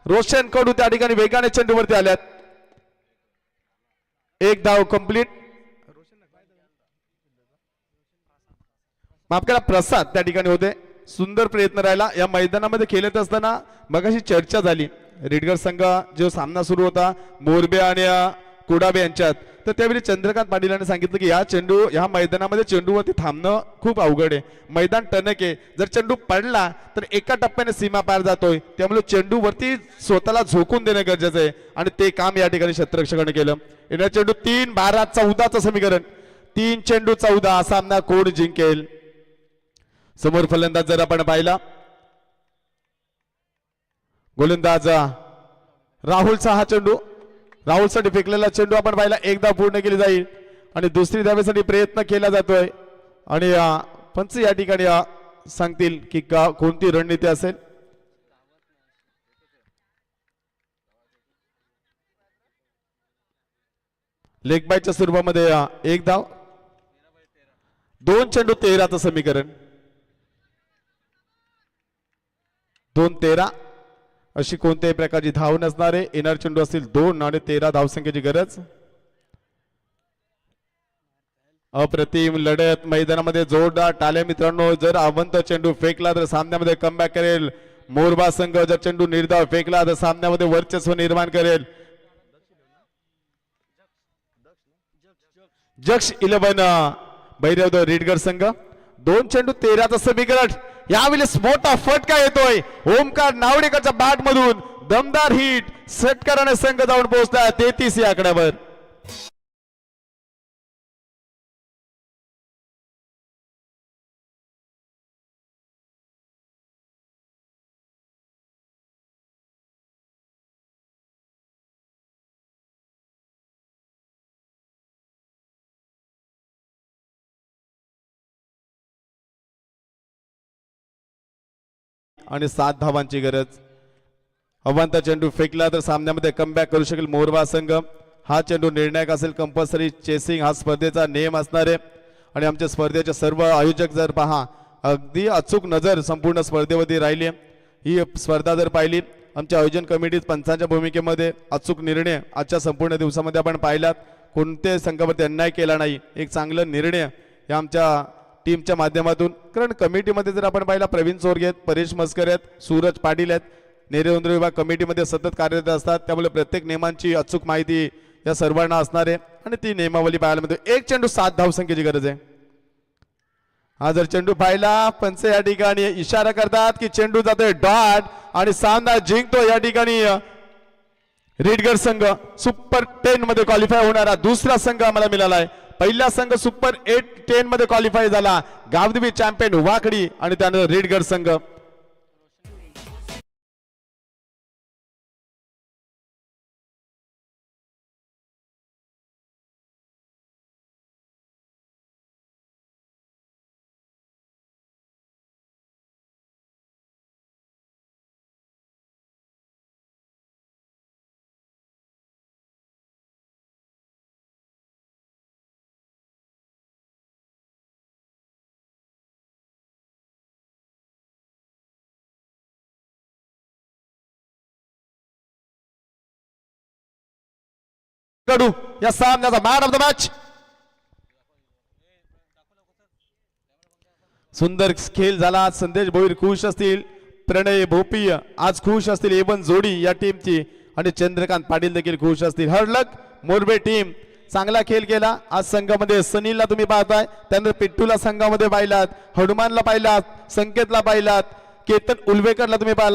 रोशन कडू त्या ठिकाणी वेगाने चेंडूवरती आल्यात. एक धाव कंप्लीट. माफ करा, प्रसाद त्या ठिकाणी होते. सुंदर प्रयत्न राहिला. या मैदानामध्ये खेळत असताना मगाशी चर्चा झाली रेडगर संघ जो सामना सुरू होता मोरबे आणि कुडाबे यांच्यात, तर त्यावेळी चंद्रकांत पाटील यांनी सांगितलं की या मैदानामध्ये चेंडूवरती थांबणं खूप अवघड आहे. मैदान टणक आहे, जर चेंडू पडला तर एका टप्प्याने सीमा पार जातोय, त्यामुळे चेंडूवरती स्वतःला झोकून देणं गरजेचं आहे आणि ते काम या ठिकाणी क्षेत्ररक्षकाने केलं. येणार चेंडू 3-12-14चं समीकरण. 3 चेंडू 14. सामना कोण जिंकेल. समोर फलंदाज जर आपण पाहिला गोलंदाज राहुलचा हा चेंडू, राहुलसाठी फेकलेला चेंडू आपण पाहिला. एकदा पूर्ण केली जाईल आणि दुसरी धावेसाठी प्रयत्न केला जातोय आणि पंच या ठिकाणी सांगतील की कोणती रणनीती असेल. लेग बायच्या स्वरूपामध्ये एक धाव. 2 चेंडू 13चं समीकरण. 2-13 अशी कोणत्याही प्रकारची धाव नसणारे. येणार चेंडू असतील 2 आणि 13 धावसंख्येची गरज. अप्रतिम लढत मैदानामध्ये जोरदार टाळ्या मित्रांनो. जर अवंत चेंडू फेकला तर सामन्यामध्ये कमबॅक करेल मोरबा संघ. जर चेंडू निर्धाव फेकला तर सामन्यामध्ये वर्चस्व निर्माण करेल जक्ष 11 भैरव रेडगर संघ. 2 चेंडू 13चं समीकरण. यावेळेस मोठा फटका येतोय ओमकार नावडेकरच्या बॅट मधून. दमदार हिट. षटकाराने संघ जाऊन पोहोचला 33 या आकड्यावर. आणि 7 धावांची गरज. अवंत चेंडू फेकला तर सामन्यामध्ये कमबॅक करू शकेल मोरबा संघ. हा चेंडू निर्णायक असेल. कंपल्सरी चेसिंग हा स्पर्धेचा नियम असणार आहे आणि आमच्या स्पर्धेचे सर्व आयोजक जर पहा अगदी अचूक नजर संपूर्ण स्पर्धेवरती राहिली. ही स्पर्धा जर पाहिली आमच्या आयोजन कमिटीत पंचांच्या भूमिकेमध्ये अचूक निर्णय आजच्या संपूर्ण दिवसामध्ये आपण पाहिलात. कोणत्याही संघावरती अन्याय केला नाही. एक चांगला निर्णय या आमच्या टीमच्या माध्यमातून. कारण कमिटीमध्ये जर आपण पाहिला प्रवीण चोरगे आहेत, परेश मस्कर आहेत, सूरज पाटील आहेत, नेरेंद्र विभाग कमिटीमध्ये सतत कार्यरत असतात. त्यामुळे प्रत्येक नियमांची अचूक माहिती या सर्वांना असणार आहे आणि ती नियमावली पाहायला मिळते. 1 चेंडू 7 धावसंख्येची गरज आहे. हा जर चेंडू पाहिला पंच या ठिकाणी इशारा करतात की चेंडू जातोय डॉट आणि सामना जिंकतो या ठिकाणी रेडगर संघ. सुपर 10 मध्ये क्वालिफाय होणारा दुसरा संघ आम्हाला मिळालाय. पहिला संघ सुपर 8-10 मध्ये क्वालिफाय झाला गावदेवी चॅम्पियन वाकडी आणि त्यानंतर रेडगर संघ. कडू या सामन्याचा मॅन ऑफ द मॅच. सुंदर खेळ झाला. संदेश भोईर खुश असतील, प्रणय भोपी आज खुश असतील, एवन जोडी या टीमची, आणि चंद्रकांत पाटील देखील खुश असतील. हरलक मोरबे टीम चांगला खेळ केला आज. संघामध्ये सनीलला तुम्ही पाहताय, त्यानंतर पिट्टूला संघामध्ये पाहिलात, हनुमानला पाहिलात, संकेतला पाहिलात, केतन उलवेकरला तुम्ही पाहिलात.